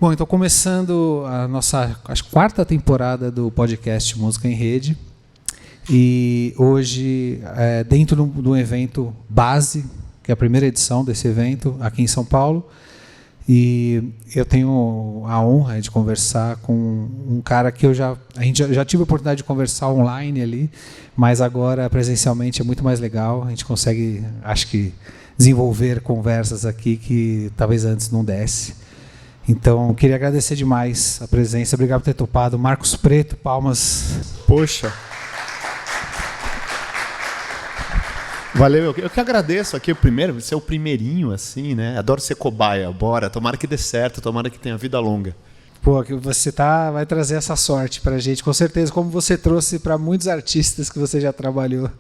Bom, então começando a nossa quarta temporada do podcast Música em Rede. E hoje, dentro de um evento base, que é a primeira edição desse evento aqui em São Paulo, e eu tenho a honra de conversar com um cara que a gente já tive a oportunidade de conversar online ali, mas agora presencialmente é muito mais legal. A gente consegue, acho que, desenvolver conversas aqui que talvez antes não desse. Então, eu queria agradecer demais a presença. Obrigado por ter topado. Marcos Preto, palmas. Poxa. Valeu, eu que agradeço aqui o primeiro, ser o primeirinho assim, né? Adoro ser cobaia, bora, tomara que dê certo, tomara que tenha vida longa. Pô, que você vai trazer essa sorte pra gente, com certeza, como você trouxe para muitos artistas que você já trabalhou.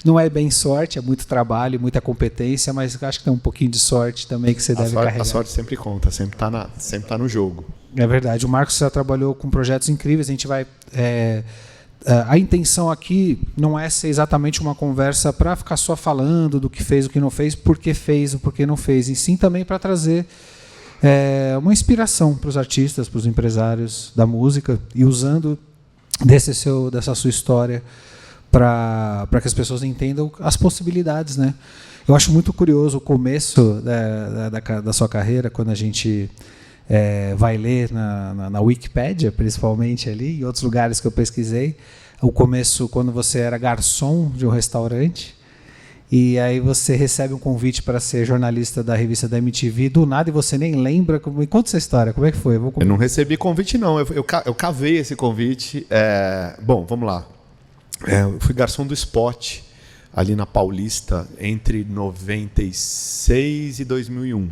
Não é bem sorte, é muito trabalho, muita competência, mas acho que tem um pouquinho de sorte também que você deve carregar. A sorte sempre conta, sempre tá no jogo. É verdade, o Marcos já trabalhou com projetos incríveis, a gente vai... a intenção aqui não é ser exatamente uma conversa para ficar só falando do que fez, o que não fez, por que fez, o porquê não fez, e sim também para trazer uma inspiração para os artistas, para os empresários da música, e usando dessa sua história para que as pessoas entendam as possibilidades, né? Eu acho muito curioso o começo da sua carreira, quando a gente vai ler na Wikipédia, principalmente ali, em outros lugares que eu pesquisei, o começo quando você era garçom de um restaurante, e aí você recebe um convite para ser jornalista da revista da MTV, do nada, e você nem lembra. Me conta essa história, como é que foi? Eu não recebi convite, não. Eu cavei esse convite. Bom, vamos lá. Eu fui garçom do Spot, ali na Paulista, entre 96 e 2001.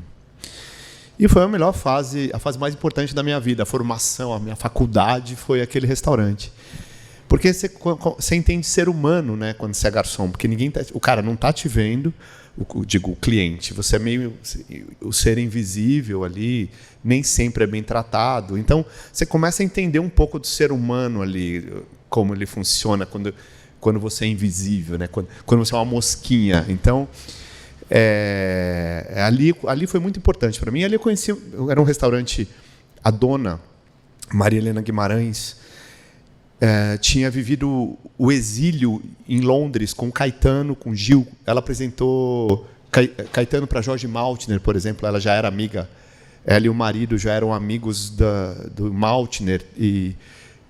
E foi a melhor fase, a fase mais importante da minha vida. A formação, a minha faculdade foi aquele restaurante. Porque você entende ser humano, né, quando você é garçom, porque o cara não está te vendo, o cliente, você é meio o ser invisível ali, nem sempre é bem tratado. Então, você começa a entender um pouco do ser humano ali, como ele funciona quando você é invisível, né, quando você é uma mosquinha. Então, ali foi muito importante para mim. Ali era um restaurante, a dona, Maria Helena Guimarães, tinha vivido o exílio em Londres com Caetano, com Gil. Ela apresentou Caetano para Jorge Maltner, por exemplo. Ela já era amiga. Ela e o marido já eram amigos do Maltner e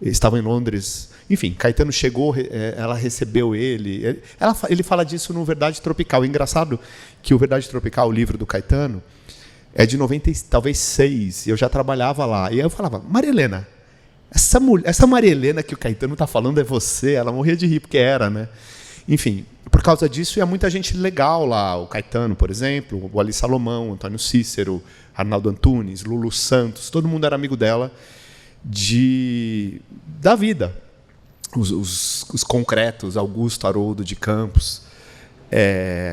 estavam em Londres. Enfim, Caetano chegou, ela recebeu ele. Ele fala disso no Verdade Tropical. É engraçado que o Verdade Tropical, o livro do Caetano, é de 96. Eu já trabalhava lá. E aí eu falava, Maria Helena, essa Maria Helena que o Caetano está falando é você? Ela morria de rir, porque era, né? Enfim, por causa disso, ia muita gente legal lá. O Caetano, por exemplo, o Ali Salomão, Antônio Cícero, Arnaldo Antunes, Lulu Santos, todo mundo era amigo dela da vida. Os concretos, Augusto Haroldo de Campos.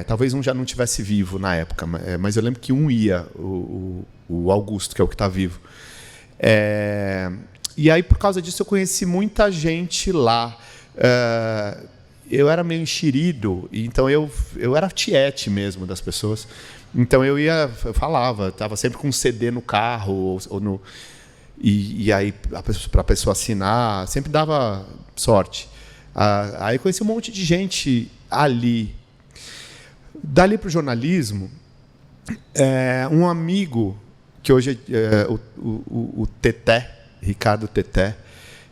Talvez um já não estivesse vivo na época, mas eu lembro que um ia, o Augusto, que é o que está vivo. E aí, por causa disso, eu conheci muita gente lá. Eu era meio enxerido, então eu era tiete mesmo das pessoas. Então eu falava, estava sempre com um CD no carro, e aí para a pessoa assinar, sempre dava sorte. Aí conheci um monte de gente ali. Dali para o jornalismo, um amigo, que hoje é o Teté, Ricardo Teté,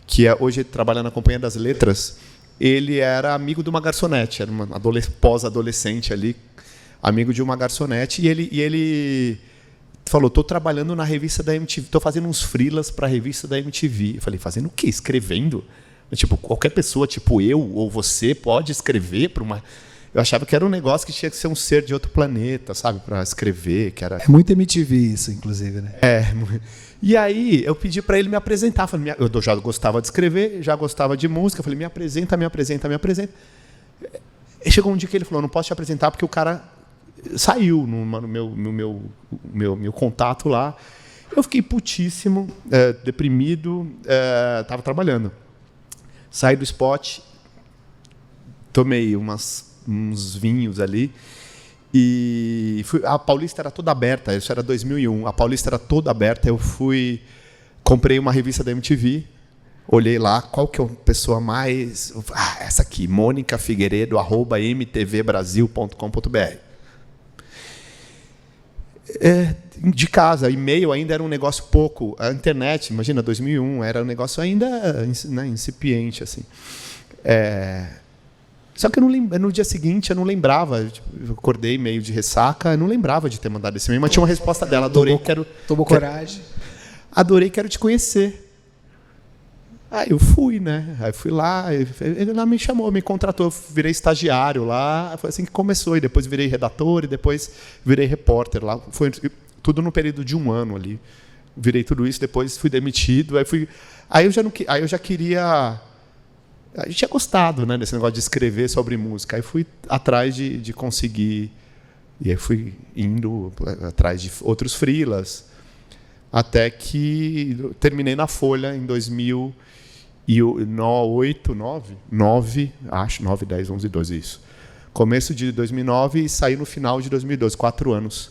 que hoje trabalha na Companhia das Letras, ele era amigo de uma garçonete, era uma pós-adolescente ali, amigo de uma garçonete, e ele falou, estou trabalhando na revista da MTV, estou fazendo uns freelas para a revista da MTV. Eu falei, fazendo o quê? Escrevendo? Tipo, qualquer pessoa, tipo eu ou você, pode escrever para uma... Eu achava que era um negócio que tinha que ser um ser de outro planeta, sabe, para escrever, que era... É muito MTV isso, inclusive, né? E aí eu pedi para ele me apresentar. Falei, eu já gostava de escrever, já gostava de música. Falei, me apresenta. E chegou um dia que ele falou, não posso te apresentar porque o cara saiu no meu contato lá. Eu fiquei putíssimo, deprimido, estava trabalhando. Saí do Spot, tomei uns vinhos ali a Paulista era toda aberta, isso era 2001, a Paulista era toda aberta, comprei uma revista da MTV, olhei lá, qual que é a pessoa mais... essa aqui, Mônica Figueiredo, @mtvbrasil.com.br. De casa, e-mail ainda era um negócio pouco. A internet, imagina, 2001, era um negócio ainda, né, incipiente, assim. Só que no dia seguinte eu não lembrava, eu acordei meio de ressaca, eu não lembrava de ter mandado esse e-mail, mas tinha uma resposta dela, Tomou coragem. Adorei, quero te conhecer. Aí eu fui, né? Aí fui lá, ele lá me chamou, me contratou, eu virei estagiário lá, foi assim que começou, e depois virei redator, e depois virei repórter lá, foi tudo no período de 1 ano ali. Virei tudo isso, depois fui demitido, aí eu já queria, eu tinha gostado, né, desse negócio de escrever sobre música, aí fui atrás de conseguir, e aí fui indo atrás de outros freelas, até que terminei na Folha em 2008, 9, acho, 9, 10, 11, 12, isso. Começo de 2009 e saí no final de 2012, 4 anos.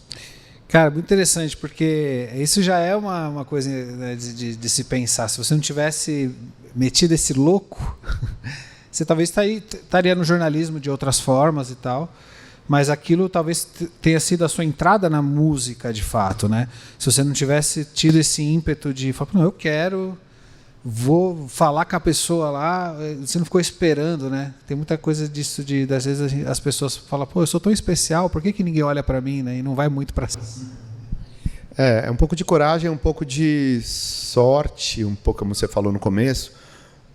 Cara, muito interessante, porque isso já é uma coisa, né, de se pensar. Se você não tivesse metido esse louco, você talvez estaria no jornalismo de outras formas e tal, mas aquilo talvez tenha sido a sua entrada na música de fato, né? Se você não tivesse tido esse ímpeto de falar, não, vou falar com a pessoa lá, você não ficou esperando, né? Tem muita coisa disso, às vezes as pessoas falam, eu sou tão especial, por que ninguém olha para mim, né? E não vai muito para cima. É um pouco de coragem, um pouco de sorte, um pouco, como você falou no começo,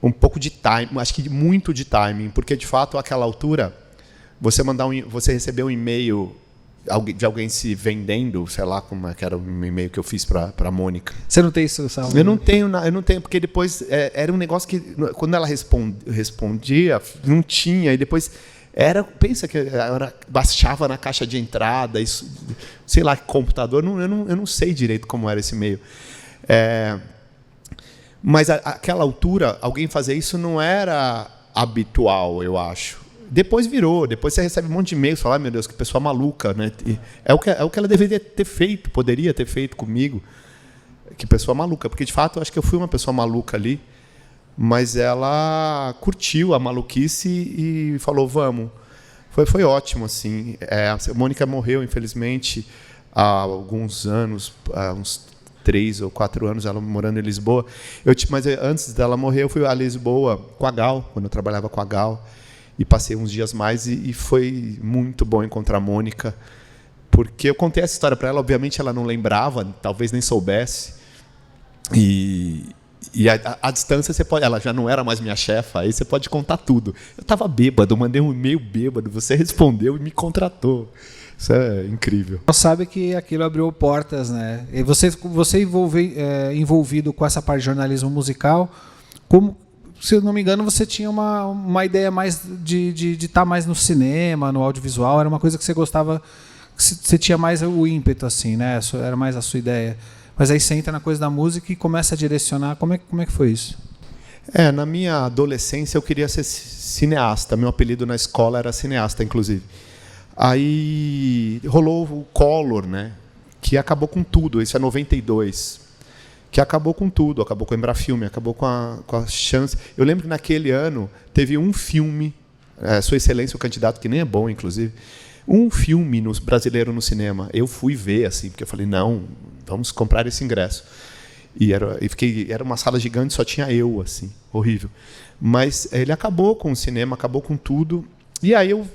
um pouco de timing, acho que muito de timing, porque de fato, àquela altura, você receber um e-mail de alguém se vendendo, sei lá como é que era o e-mail que eu fiz para a Mônica. Você não tem isso, Salvo? Eu não tenho, porque depois era um negócio que, quando ela respondia, não tinha, e depois pensa que baixava na caixa de entrada, isso, sei lá, computador, eu não sei direito como era esse e-mail. Mas àquela altura, alguém fazer isso não era habitual, eu acho. Depois você recebe um monte de e-mails, fala, meu Deus, que pessoa maluca, né? É o que ela deveria ter feito, poderia ter feito comigo. Que pessoa maluca, porque de fato eu acho que eu fui uma pessoa maluca ali, mas ela curtiu a maluquice e falou, vamos. Foi ótimo, assim. A Mônica morreu, infelizmente, há alguns anos, há uns 3 ou 4 anos, ela morando em Lisboa. Mas antes dela morrer, eu fui a Lisboa com a Gal, quando eu trabalhava com a Gal. E passei uns dias mais e foi muito bom encontrar a Mônica, porque eu contei essa história para ela, obviamente ela não lembrava, talvez nem soubesse, e a distância ela já não era mais minha chefa, aí você pode contar tudo. Eu estava bêbado, mandei um e-mail bêbado, você respondeu e me contratou. Isso é incrível. Você sabe que aquilo abriu portas, né? E você envolvido com essa parte de jornalismo musical, como... Se eu não me engano, você tinha uma ideia mais de estar mais no cinema, no audiovisual, era uma coisa que você gostava, que você tinha mais o ímpeto, assim, né? Era mais a sua ideia. Mas aí você entra na coisa da música e começa a direcionar. Como é que foi isso? Na minha adolescência eu queria ser cineasta. Meu apelido na escola era cineasta, inclusive. Aí rolou o Collor, né? Que acabou com tudo. Isso é 92. Que acabou com tudo, acabou com o Embrafilme, acabou com a chance. Eu lembro que naquele ano teve um filme, Sua Excelência, o Candidato, que nem é bom, inclusive, um filme brasileiro no cinema. Eu fui ver, assim, porque eu falei, não, vamos comprar esse ingresso. Era uma sala gigante, só tinha eu, assim, horrível. Mas ele acabou com o cinema, acabou com tudo. E aí eu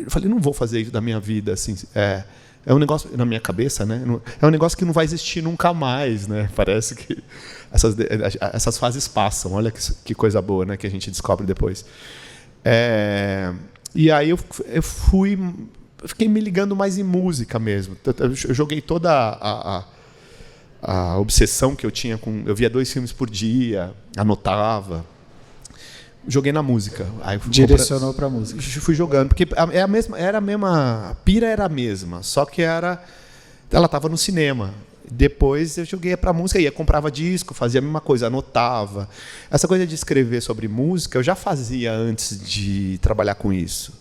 falei, não vou fazer isso da minha vida, assim, é um negócio, na minha cabeça, né? É um negócio que não vai existir nunca mais, né? Parece que essas fases passam. Olha que coisa boa, né? Que a gente descobre depois. E aí eu fiquei me ligando mais em música mesmo. Eu joguei toda a obsessão que eu tinha eu via 2 filmes por dia, anotava. Joguei na música. Aí direcionou para a música. Fui jogando, porque a pira era a mesma, só que ela estava no cinema. Depois eu joguei para a música, comprava disco, fazia a mesma coisa, anotava. Essa coisa de escrever sobre música eu já fazia antes de trabalhar com isso.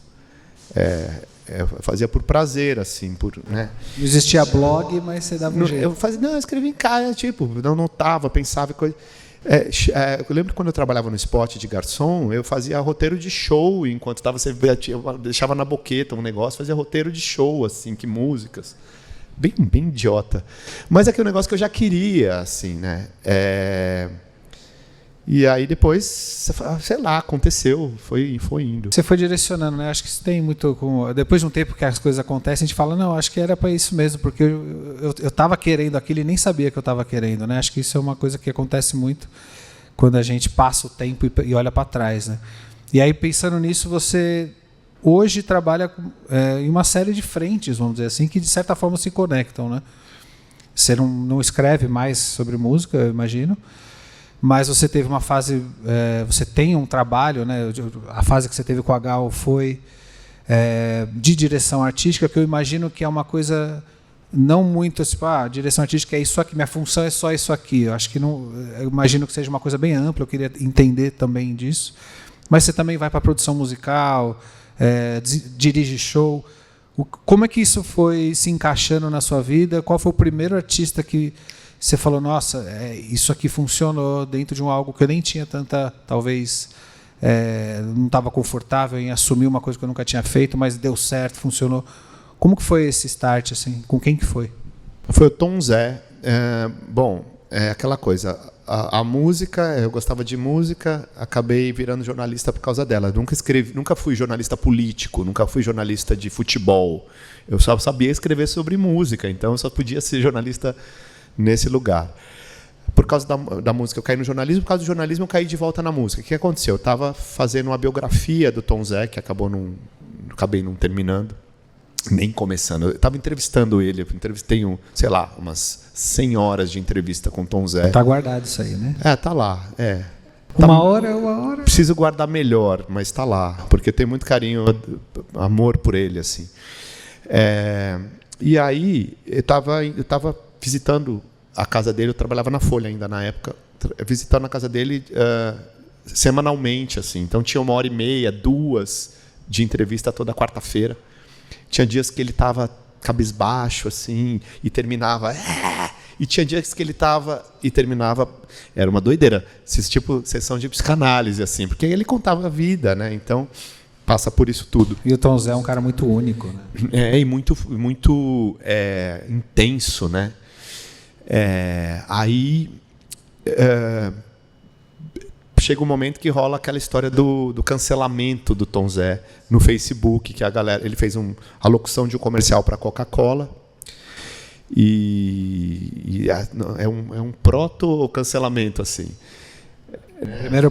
Eu fazia por prazer, assim, né? Não existia blog, mas você dava um jeito. Eu escrevia em casa, tipo, não notava, pensava em coisa. Eu lembro quando eu trabalhava no spot de garçom, eu fazia roteiro de show enquanto estava, eu deixava na boqueta um negócio, fazia roteiro de show, assim, que músicas. Bem, bem idiota. Mas é que é um negócio que eu já queria, assim, né? E aí depois, sei lá, aconteceu, foi indo. Você foi direcionando, né? Acho que isso tem muito depois de um tempo que as coisas acontecem, a gente fala, não, acho que era para isso mesmo, porque eu estava querendo aquilo e nem sabia que eu estava querendo, né? Acho que isso é uma coisa que acontece muito quando a gente passa o tempo e olha para trás, né? E aí, pensando nisso, você hoje trabalha em uma série de frentes, vamos dizer assim, que de certa forma se conectam, né? Você não escreve mais sobre música, eu imagino, mas você teve uma fase, você tem um trabalho, né? A fase que você teve com a Gal foi de direção artística, que eu imagino que é uma coisa não muito assim, direção artística é isso aqui, minha função é só isso aqui. Eu acho que não, eu imagino que seja uma coisa bem ampla, eu queria entender também disso. Mas você também vai para a produção musical, dirige show. Como é que isso foi se encaixando na sua vida? Qual foi o primeiro artista que você falou, nossa, isso aqui funcionou dentro de algo que eu nem tinha tanta, talvez, não estava confortável em assumir uma coisa que eu nunca tinha feito, mas deu certo, funcionou. Como que foi esse start, assim? Com quem que foi? Foi o Tom Zé. Aquela coisa, a música, eu gostava de música, acabei virando jornalista por causa dela. Nunca fui jornalista político, nunca fui jornalista de futebol. Eu só sabia escrever sobre música, então eu só podia ser jornalista nesse lugar. Por causa da música eu caí no jornalismo, por causa do jornalismo eu caí de volta na música. O que aconteceu? Eu estava fazendo uma biografia do Tom Zé, que acabei não terminando, nem começando. Eu estava entrevistando ele, entrevistei umas 100 horas de entrevista com o Tom Zé. Está guardado isso aí, né? Tá lá. Uma hora. Preciso guardar melhor, mas está lá, porque eu tenho muito carinho, amor por ele, assim. E aí eu estava visitando a casa dele, eu trabalhava na Folha ainda na época, visitando a casa dele semanalmente, assim. Então tinha 1h30, 2 de entrevista toda quarta-feira. Tinha dias que ele estava cabisbaixo, assim, e terminava. E tinha dias que ele estava e terminava. Era uma doideira, tipo sessão de psicanálise, assim, porque ele contava a vida, né? Então passa por isso tudo. E o Tom Zé é um cara muito único, né? E muito intenso, né? Chega um momento que rola aquela história do cancelamento do Tom Zé no Facebook, que a galera, ele fez a locução de um comercial para a Coca-Cola e é um proto-cancelamento, assim.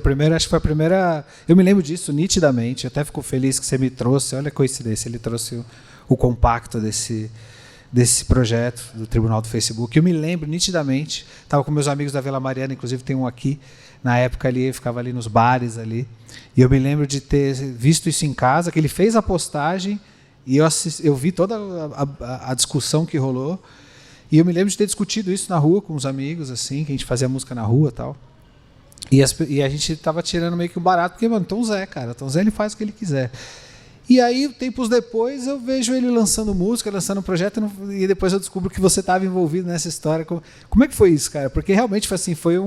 Primeiro, acho que foi a primeira. Eu me lembro disso nitidamente. Eu até fico feliz que você me trouxe. Olha a coincidência, ele trouxe o compacto desse projeto do Tribunal do Facebook. Eu me lembro nitidamente. Estava com meus amigos da Vila Mariana, inclusive tem um aqui. Na época ali, eu ficava ali nos bares ali. E eu me lembro de ter visto isso em casa, que ele fez a postagem e eu vi toda a discussão que rolou. E eu me lembro de ter discutido isso na rua com os amigos, assim, que a gente fazia música na rua e tal. E a gente estava tirando meio que um barato, porque, mano, Tom Zé, cara. Tom Zé, ele faz o que ele quiser. E aí, tempos depois, eu vejo ele lançando música, lançando um projeto, e depois eu descubro que você estava envolvido nessa história. Como é que foi isso, cara? Porque realmente foi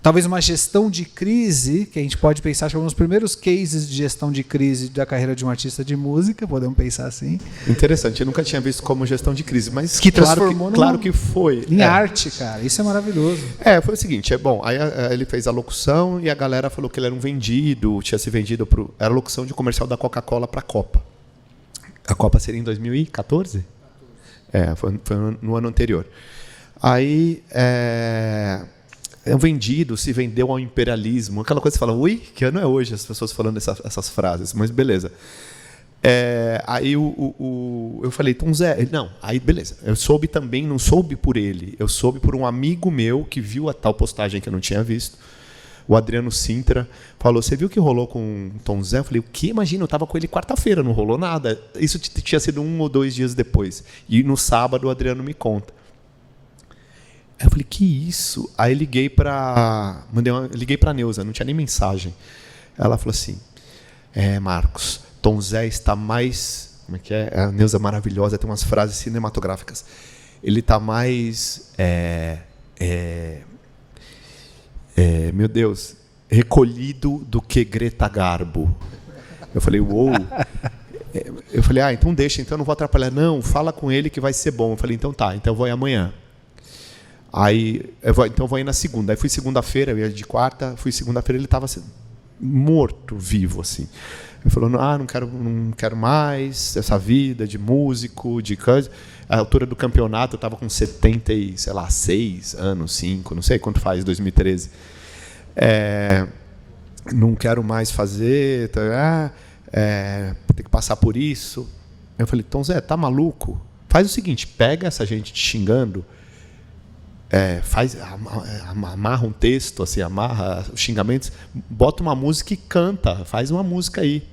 talvez uma gestão de crise, que a gente pode pensar, que é um dos primeiros cases de gestão de crise da carreira de um artista de música, podemos pensar assim. Interessante, eu nunca tinha visto como gestão de crise, mas que transformou claro que foi. Em arte, cara, isso é maravilhoso. Foi o seguinte, aí ele fez a locução e a galera falou que ele era um vendido, tinha se vendido era a locução de comercial da Coca-Cola para a Copa. A Copa seria em 2014? Foi no ano anterior. Aí... vendido, se vendeu ao imperialismo. Aquela coisa que você fala, que ano é hoje as pessoas falando essas frases, mas beleza. Aí eu falei, Tom Zé, não, aí beleza. Eu soube também, não soube por ele, eu soube por um amigo meu que viu a tal postagem que eu não tinha visto. O Adriano Sintra falou, você viu o que rolou com o Tom Zé? Eu falei, o quê? Imagina, eu estava com ele quarta-feira, não rolou nada. Isso tinha sido 1 ou 2 dias depois. E no sábado o Adriano me conta. Aí eu falei, que isso? Aí liguei para a Neuza, não tinha nem mensagem. Ela falou assim, Marcos, Tom Zé está mais como é que é? A Neuza é maravilhosa, tem umas frases cinematográficas. Ele está mais... meu Deus, recolhido do que Greta Garbo. Eu falei, uou. Eu falei, então deixa, então eu não vou atrapalhar. Não, fala com ele que vai ser bom. Eu falei, então tá, então eu vou ir amanhã. Aí, então eu vou ir na segunda. Aí fui segunda-feira, eu ia de quarta, fui segunda-feira, ele estava morto, vivo, assim. Ele falou, não quero mais essa vida de músico, de coisa. A altura do campeonato eu estava com 76 anos, 5, não sei quanto faz, 2013. Não quero mais fazer, tem que passar por isso. Eu falei, Tom Zé, tá maluco? Faz o seguinte, pega essa gente te xingando, amarra um texto, assim, amarra os xingamentos, bota uma música e canta, faz uma música aí.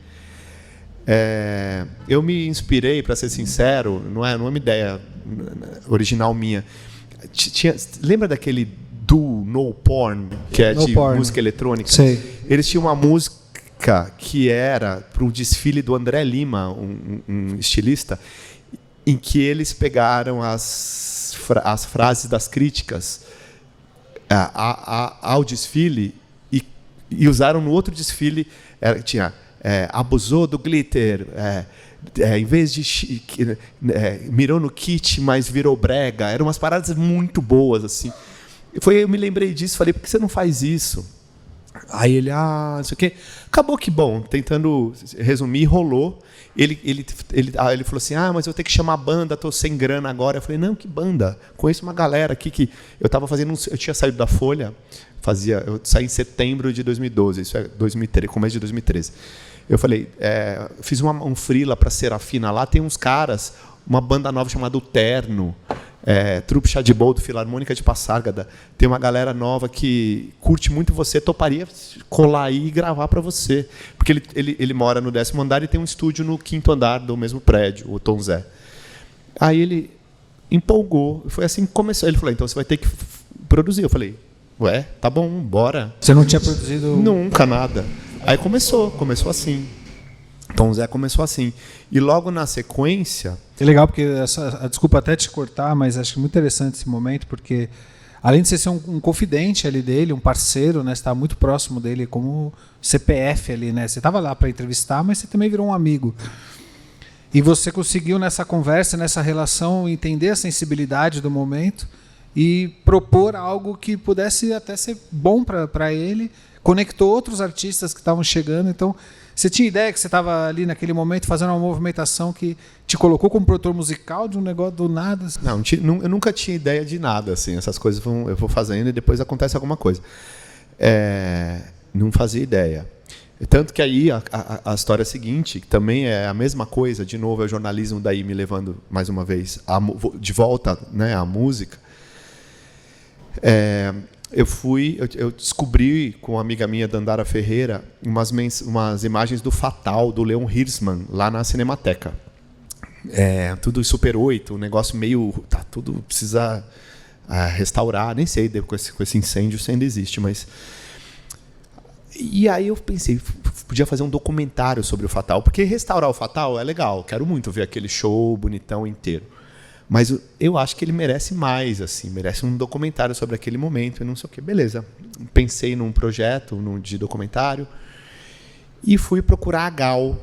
Eu me inspirei, para ser sincero, não é uma ideia original minha. Lembra daquele Do No Porn, que é de música eletrônica? Sei. Eles tinham uma música que era para o desfile do André Lima, um estilista, em que eles pegaram as frases das críticas ao desfile e usaram no outro desfile. Tinha abusou do glitter, em vez de mirou no kit, mas virou brega. Eram umas paradas muito boas, assim. Eu me lembrei disso, falei, por que você não faz isso? Aí ele, não sei o quê. Acabou que, bom, tentando resumir, rolou. Ele falou assim, mas eu vou ter que chamar a banda, estou sem grana agora. Eu falei, não, que banda? Conheço uma galera aqui que eu estava fazendo, eu tinha saído da Folha, eu saí em setembro de 2012, isso é 2013, começo de 2013. Eu falei, fiz um freela para Serafina lá, tem uns caras, uma banda nova chamada O Terno, Trupe Chá de Bol do Filarmônica de Passárgada, tem uma galera nova que curte muito você, toparia colar aí e gravar para você, porque ele mora no 10º andar e tem um estúdio no 5º andar do mesmo prédio, o Tom Zé. Aí ele empolgou, foi assim que começou. Ele falou, então você vai ter que produzir. Eu falei, tá bom, bora. Você não tinha produzido? Nunca, nada. Aí começou assim. Tom Zé começou assim. E logo na sequência... É legal, porque desculpa até te cortar, mas acho muito interessante esse momento, porque além de você ser um confidente ali dele, um parceiro, né, você está muito próximo dele como CPF ali, né? Você estava lá para entrevistar, mas você também virou um amigo. E você conseguiu nessa conversa, nessa relação, entender a sensibilidade do momento e propor algo que pudesse até ser bom para ele, conectou outros artistas que estavam chegando. Então, você tinha ideia que você estava ali naquele momento fazendo uma movimentação que te colocou como produtor musical de um negócio do nada? Não, eu nunca tinha ideia de nada, assim. Essas coisas eu vou fazendo e depois acontece alguma coisa. Não fazia ideia. Tanto que aí a história seguinte, que também é a mesma coisa, de novo, é o jornalismo daí me levando mais uma vez de volta, né, à música. Eu descobri com uma amiga minha, Dandara Ferreira, umas imagens do Fatal, do Leon Hirschman, lá na Cinemateca. Tudo Super 8, um negócio meio... tudo precisa restaurar, nem sei, com esse incêndio se ainda existe, mas... E aí eu pensei, podia fazer um documentário sobre o Fatal, porque restaurar o Fatal é legal, quero muito ver aquele show bonitão inteiro. Mas eu acho que ele merece mais, assim, merece um documentário sobre aquele momento e não sei o quê. Beleza. Pensei num projeto de documentário e fui procurar a Gal,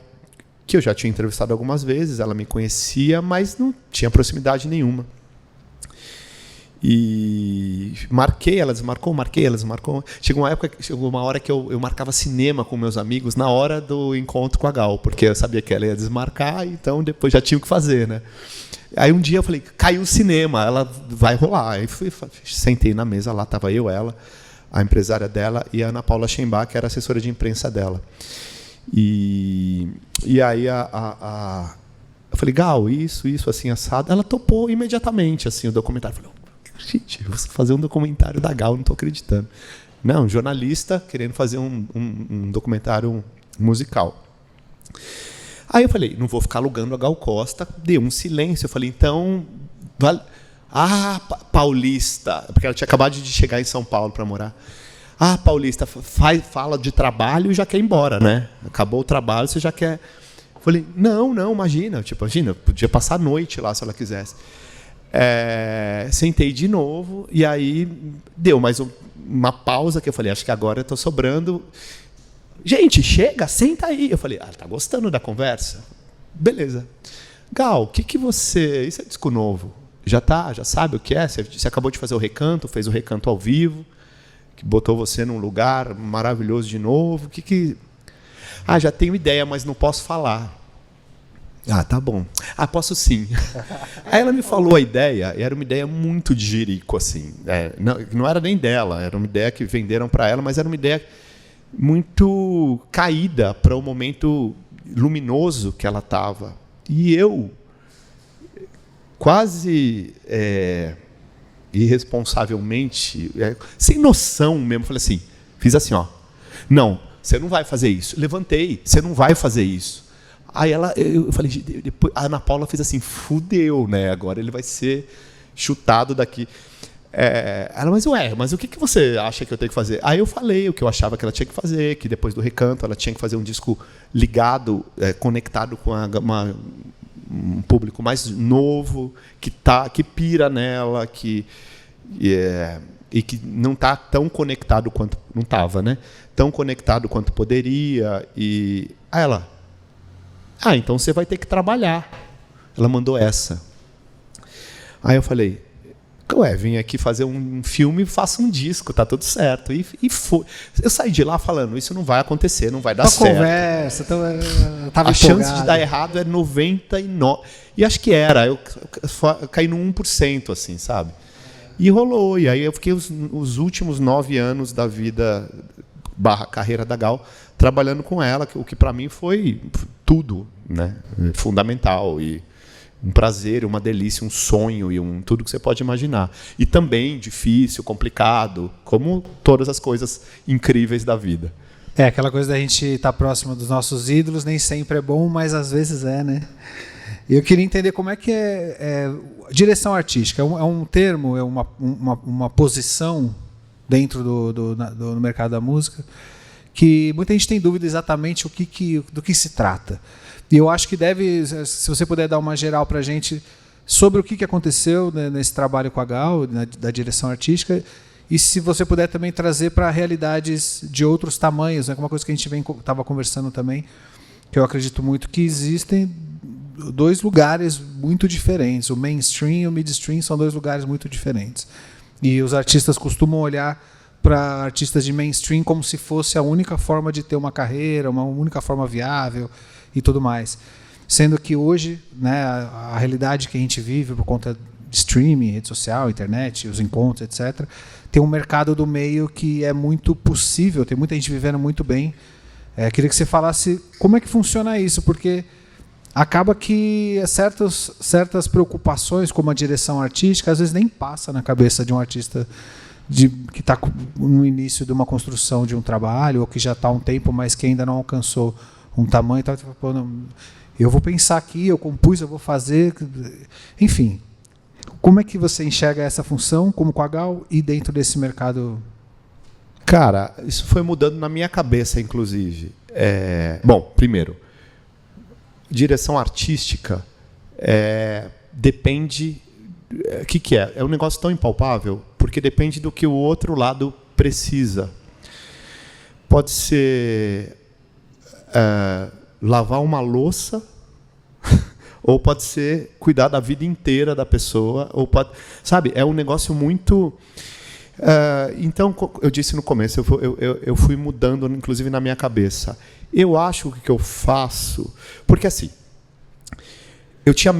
que eu já tinha entrevistado algumas vezes, ela me conhecia, mas não tinha proximidade nenhuma. E marquei, ela desmarcou, Chegou uma hora que eu marcava cinema com meus amigos na hora do encontro com a Gal, porque eu sabia que ela ia desmarcar, então depois já tinha o que fazer, né? Aí um dia eu falei, caiu o cinema, ela vai rolar. Aí sentei na mesa, lá estava eu, ela, a empresária dela e a Ana Paula Schembach, que era assessora de imprensa dela. E aí eu falei, Gal, isso, assim, assado. Ela topou imediatamente assim, o documentário. Eu falei, gente, eu vou fazer um documentário da Gal, não estou acreditando. Não, jornalista querendo fazer um documentário musical. Aí eu falei, não vou ficar alugando a Gal Costa. Deu um silêncio. Eu falei, então... Paulista. Porque ela tinha acabado de chegar em São Paulo para morar. Paulista, fala de trabalho e já quer ir embora, né? Acabou o trabalho, você já quer... Eu falei, não, imagina. Tipo, imagina, podia passar a noite lá se ela quisesse. Sentei de novo e aí deu mais uma pausa que eu falei, acho que agora eu estou sobrando. Gente, chega, senta aí. Eu falei, tá gostando da conversa? Beleza. Gal, o que você... Isso é disco novo. Já sabe o que é? Você acabou de fazer o recanto, fez o recanto ao vivo, que botou você num lugar maravilhoso de novo. Já tenho ideia, mas não posso falar. Tá bom. Posso sim. Aí ela me falou a ideia, e era uma ideia muito de jerico, assim. Não era nem dela, era uma ideia que venderam para ela, mas era uma ideia muito caída para o momento luminoso que ela estava. E eu, quase irresponsavelmente, sem noção mesmo, falei assim, fiz assim, não, você não vai fazer isso. Levantei, você não vai fazer isso. Aí eu falei, depois, a Ana Paula fez assim, fudeu, né? Agora ele vai ser chutado daqui. Ela, mas o que você acha que eu tenho que fazer? Aí eu falei o que eu achava que ela tinha que fazer, que depois do recanto ela tinha que fazer um disco ligado, conectado com um público mais novo, que pira nela, e que não está tão conectado quanto... Não estava, né? Tão conectado quanto poderia. E aí ela... então você vai ter que trabalhar. Ela mandou essa. Aí eu falei, vim aqui fazer um filme e faço um disco, tá tudo certo. E foi. Eu saí de lá falando, isso não vai acontecer, não vai dar certo. Conversa, a chance de dar errado é 99%. E acho que era. Eu caí no 1%, assim, sabe? E rolou. E aí eu fiquei os últimos 9 anos da vida / carreira da Gal trabalhando com ela, o que para mim foi tudo, né? Fundamental e um prazer, uma delícia, um sonho e tudo que você pode imaginar. E também difícil, complicado, como todas as coisas incríveis da vida. Aquela coisa da gente estar próximo dos nossos ídolos nem sempre é bom, mas às vezes né? Eu queria entender como é que direção artística. É um termo, é uma posição dentro do mercado da música que muita gente tem dúvida exatamente do que se trata. E eu acho que se você puder dar uma geral para a gente sobre o que aconteceu, né, nesse trabalho com a Gal, da direção artística, e se você puder também trazer para realidades de outros tamanhos, né, uma coisa que a gente estava conversando também, que eu acredito muito que existem 2 lugares muito diferentes. O mainstream e o midstream são 2 lugares muito diferentes. E os artistas costumam olhar para artistas de mainstream como se fosse a única forma de ter uma carreira, uma única forma viável e tudo mais. Sendo que hoje, né, a realidade que a gente vive por conta de streaming, rede social, internet, os encontros, etc., tem um mercado do meio que é muito possível, tem muita gente vivendo muito bem. Queria que você falasse como é que funciona isso, porque acaba que certas preocupações, como a direção artística, às vezes nem passa na cabeça de um artista que está no início de uma construção de um trabalho, ou que já está há um tempo, mas que ainda não alcançou um tamanho. Eu vou pensar aqui, eu compus, eu vou fazer. Enfim, como é que você enxerga essa função, como com a Gal, e dentro desse mercado? Cara, isso foi mudando na minha cabeça, inclusive. Bom, primeiro, direção artística depende... O que é? É um negócio tão impalpável, porque depende do que o outro lado precisa. Pode ser lavar uma louça, ou pode ser cuidar da vida inteira da pessoa, ou pode... Sabe, é um negócio muito... Então, eu disse no começo, eu fui mudando, inclusive, na minha cabeça. Eu acho que eu faço... Porque, assim, eu tinha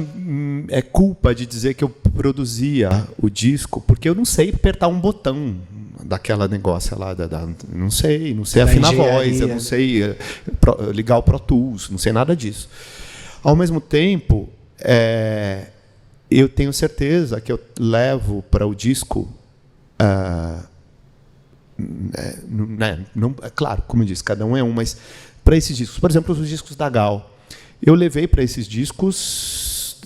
culpa de dizer que eu produzia o disco, porque eu não sei apertar um botão daquela negócio lá. Não sei afinar a voz, eu não sei ligar o Pro Tools, não sei nada disso. Ao mesmo tempo, eu tenho certeza que eu levo para o disco... claro, como eu disse, cada um é um, mas para esses discos, por exemplo, os discos da Gal, eu levei para esses discos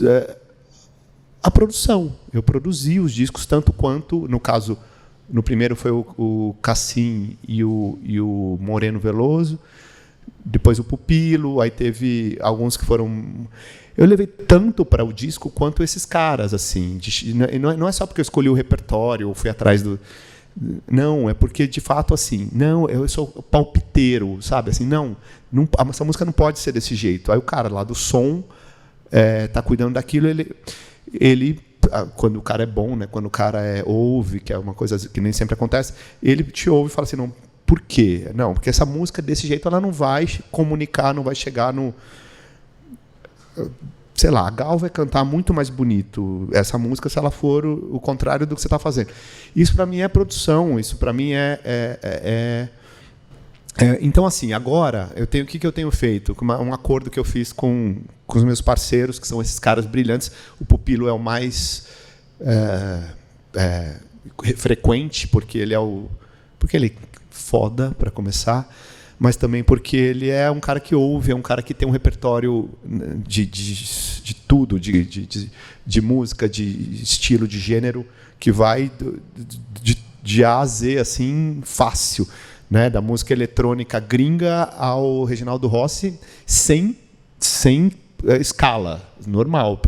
a produção. Eu produzi os discos tanto quanto, no caso, no primeiro foi o Cassim e o Moreno Veloso, depois o Pupilo, aí teve alguns que foram... Eu levei tanto para o disco quanto esses caras, assim. Não é só porque eu escolhi o repertório ou fui atrás do... Não, é porque, de fato, assim, não, eu sou palpiteiro, sabe? Assim, não, essa música não pode ser desse jeito. Aí o cara lá do som tá cuidando daquilo, ele, quando o cara é bom, né? Quando o cara ouve, que é uma coisa que nem sempre acontece, ele te ouve e fala assim, não, por quê? Não, porque essa música desse jeito ela não vai comunicar, não vai chegar no... Sei lá, a Gal vai cantar muito mais bonito essa música se ela for o contrário do que você está fazendo. Isso para mim é produção, isso para mim então, assim, agora, o que eu tenho feito? Um acordo que eu fiz com os meus parceiros, que são esses caras brilhantes. O Pupilo é o mais frequente, porque ele é foda, para começar, mas também porque ele é um cara que ouve, é um cara que tem um repertório de tudo, de música, de estilo, de gênero, que vai de A a Z, assim, fácil. Né, da música eletrônica gringa ao Reginaldo Rossi, sem escala, normal,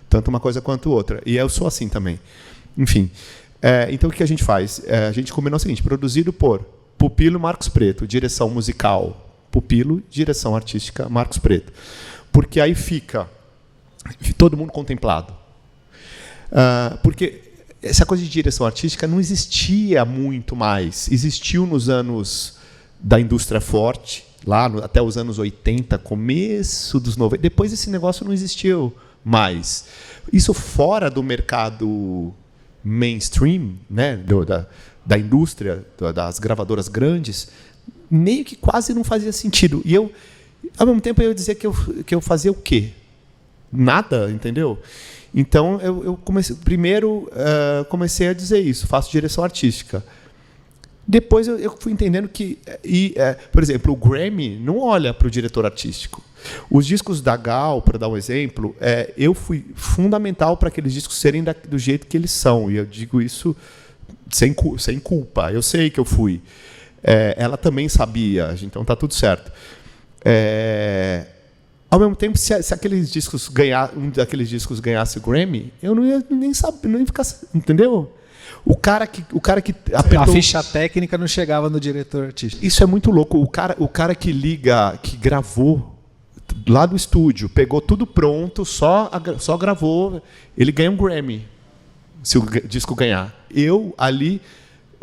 tanto uma coisa quanto outra. E eu sou assim também. Enfim, então o que a gente faz? A gente combinou o seguinte, produzido por Pupilo Marcos Preto, direção musical Pupilo, direção artística Marcos Preto. Porque aí fica todo mundo contemplado. Porque essa coisa de direção artística não existia muito mais. Existiu nos anos da indústria forte, lá até os anos 80, começo dos 90. Depois esse negócio não existiu mais. Isso fora do mercado mainstream, né, da indústria, das gravadoras grandes, meio que quase não fazia sentido. E eu, ao mesmo tempo, eu dizia que eu fazia o quê? Nada, entendeu? Então, eu comecei a dizer isso, faço direção artística. Depois eu fui entendendo que, por exemplo, o Grammy não olha para o diretor artístico. Os discos da Gal, para dar um exemplo, eu fui fundamental para aqueles discos serem do jeito que eles são. E eu digo isso sem culpa. Eu sei que eu fui. Ela também sabia, então está tudo certo. Ao mesmo tempo, se aqueles discos um daqueles discos ganhasse o Grammy, eu não ia nem saber, não ia ficar, entendeu? O cara que apertou... A ficha técnica não chegava no diretor artístico. Isso é muito louco. O cara que gravou lá do estúdio, pegou tudo pronto, só gravou, ele ganha um Grammy se o disco ganhar.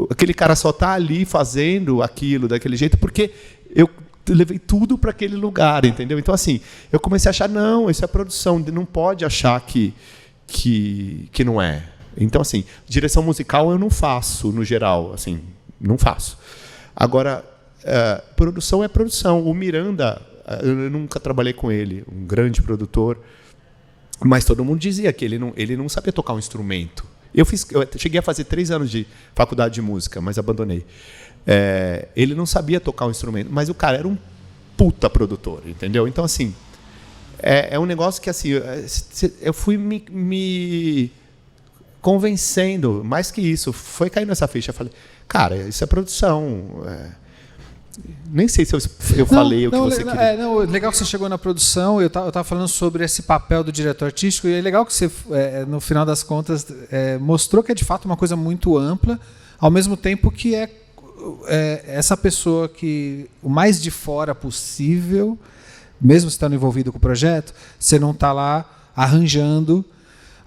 Aquele cara só está ali fazendo aquilo daquele jeito porque eu levei tudo para aquele lugar, entendeu? Então, assim, eu comecei a achar, não, isso é produção, não pode achar que não é. Então, assim, direção musical eu não faço, no geral, assim, não faço. Agora, produção é produção. O Miranda, eu nunca trabalhei com ele, um grande produtor, mas todo mundo dizia que ele não sabia tocar um instrumento. Eu cheguei a fazer 3 anos de faculdade de música, mas abandonei. Ele não sabia tocar um instrumento, mas o cara era um puta produtor, entendeu? Então, assim, é um negócio que, assim, eu fui me convencendo, mais que isso, foi caindo nessa ficha. Eu falei, cara, isso é produção. Nem sei se eu falei o que você queria. Legal que você chegou na produção. Eu estava falando sobre esse papel do diretor artístico, e é legal que você, no final das contas, mostrou que é de fato uma coisa muito ampla, ao mesmo tempo que essa pessoa que o mais de fora possível, mesmo estando envolvido com o projeto, você não está lá arranjando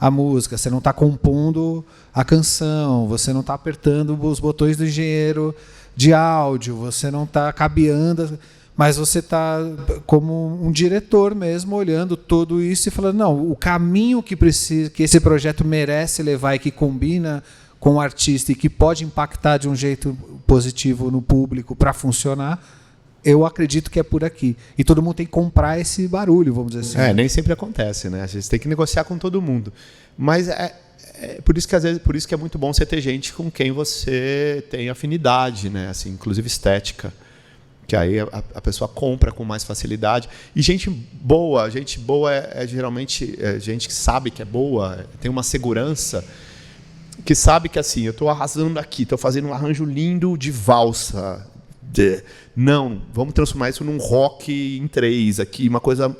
a música, você não está compondo a canção, você não está apertando os botões do engenheiro de áudio, você não está cabeando, mas você está como um diretor mesmo, olhando tudo isso e falando, não, o caminho que esse projeto merece levar e que combina com o artista e que pode impactar de um jeito positivo no público para funcionar, eu acredito que é por aqui. E todo mundo tem que comprar esse barulho, vamos dizer assim. Nem sempre acontece, né? A gente tem que negociar com todo mundo. Mas por isso que às vezes, por isso que é muito bom você ter gente com quem você tem afinidade, né? Assim, inclusive estética, que aí a pessoa compra com mais facilidade. E gente boa geralmente gente que sabe que é boa, tem uma segurança, que sabe que, assim, eu estou arrasando aqui, estou fazendo um arranjo lindo de valsa, Não, vamos transformar isso num rock em 3 aqui, uma coisa...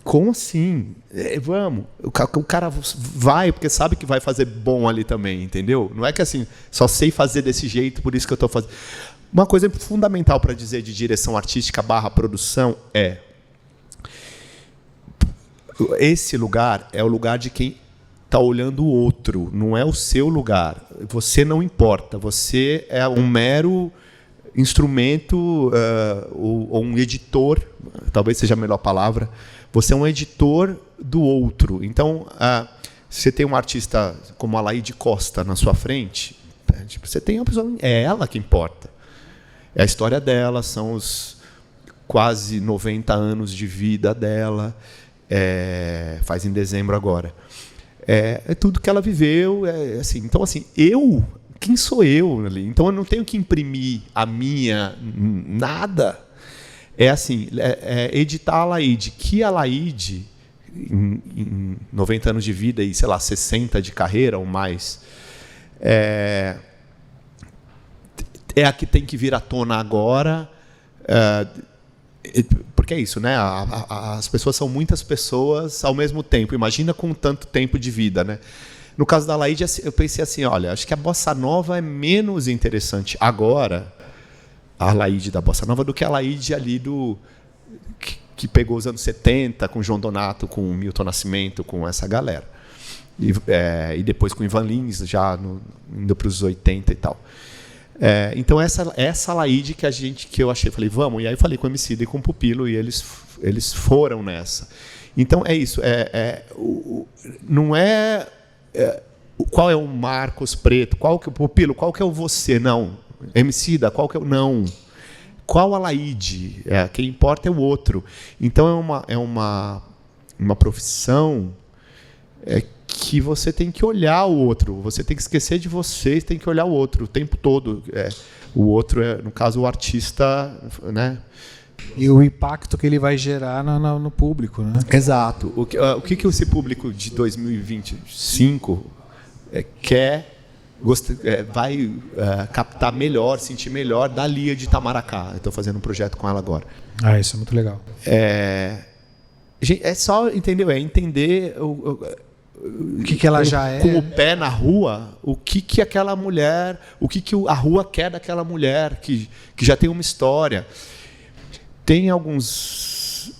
Como assim? Vamos. O cara vai porque sabe que vai fazer bom ali também, entendeu? Não é que assim, só sei fazer desse jeito, por isso que eu estou fazendo. Uma coisa fundamental para dizer de direção artística / produção é: esse lugar é o lugar de quem está olhando o outro, não é o seu lugar. Você não importa, você é um mero instrumento ou um editor, talvez seja a melhor palavra. Você é um editor do outro. Então, você tem um artista como a Laíde Costa na sua frente, você tem uma pessoa, é ela que importa. É a história dela, são os quase 90 anos de vida dela, faz em dezembro agora. É tudo que ela viveu. Assim, então, assim, quem sou eu ali? Então, eu não tenho que imprimir a minha nada. É assim, editar a Laíde, que a Laíde, em 90 anos de vida e, sei lá, 60 de carreira ou mais, é a que tem que vir à tona agora, porque é isso, né? As pessoas são muitas pessoas ao mesmo tempo. Imagina com tanto tempo de vida, né? No caso da Laíde, eu pensei assim, olha, acho que a bossa nova é menos interessante agora, a Laíde da bossa nova, do que a Laíde ali que pegou os anos 70 com João Donato, com Milton Nascimento, com essa galera. E depois com Ivan Lins, já indo para os 80 e tal. Então essa Laíde que eu achei, falei, vamos, e aí eu falei com o Emicida e com o Pupilo, e eles foram nessa. Então é isso, não é qual é o Marcos Preto, qual que é o Pupilo, qual que é o você, não. Emicida, qual que é o não? Qual a Laíde? Quem importa é o outro. Então é uma profissão que você tem que olhar o outro, você tem que esquecer de você, tem que olhar o outro o tempo todo. O outro no caso, o artista, né? E o impacto que ele vai gerar no público, né? Exato. O que esse público de 2025 quer, vai captar melhor, sentir melhor da Lia de Itamaracá. Eu estou fazendo um projeto com ela agora. Isso é muito legal. Só, entendeu? Entender o que ela já é. Com o pé na rua, o que aquela mulher, o que a rua quer daquela mulher, que já tem uma história. Tem algumas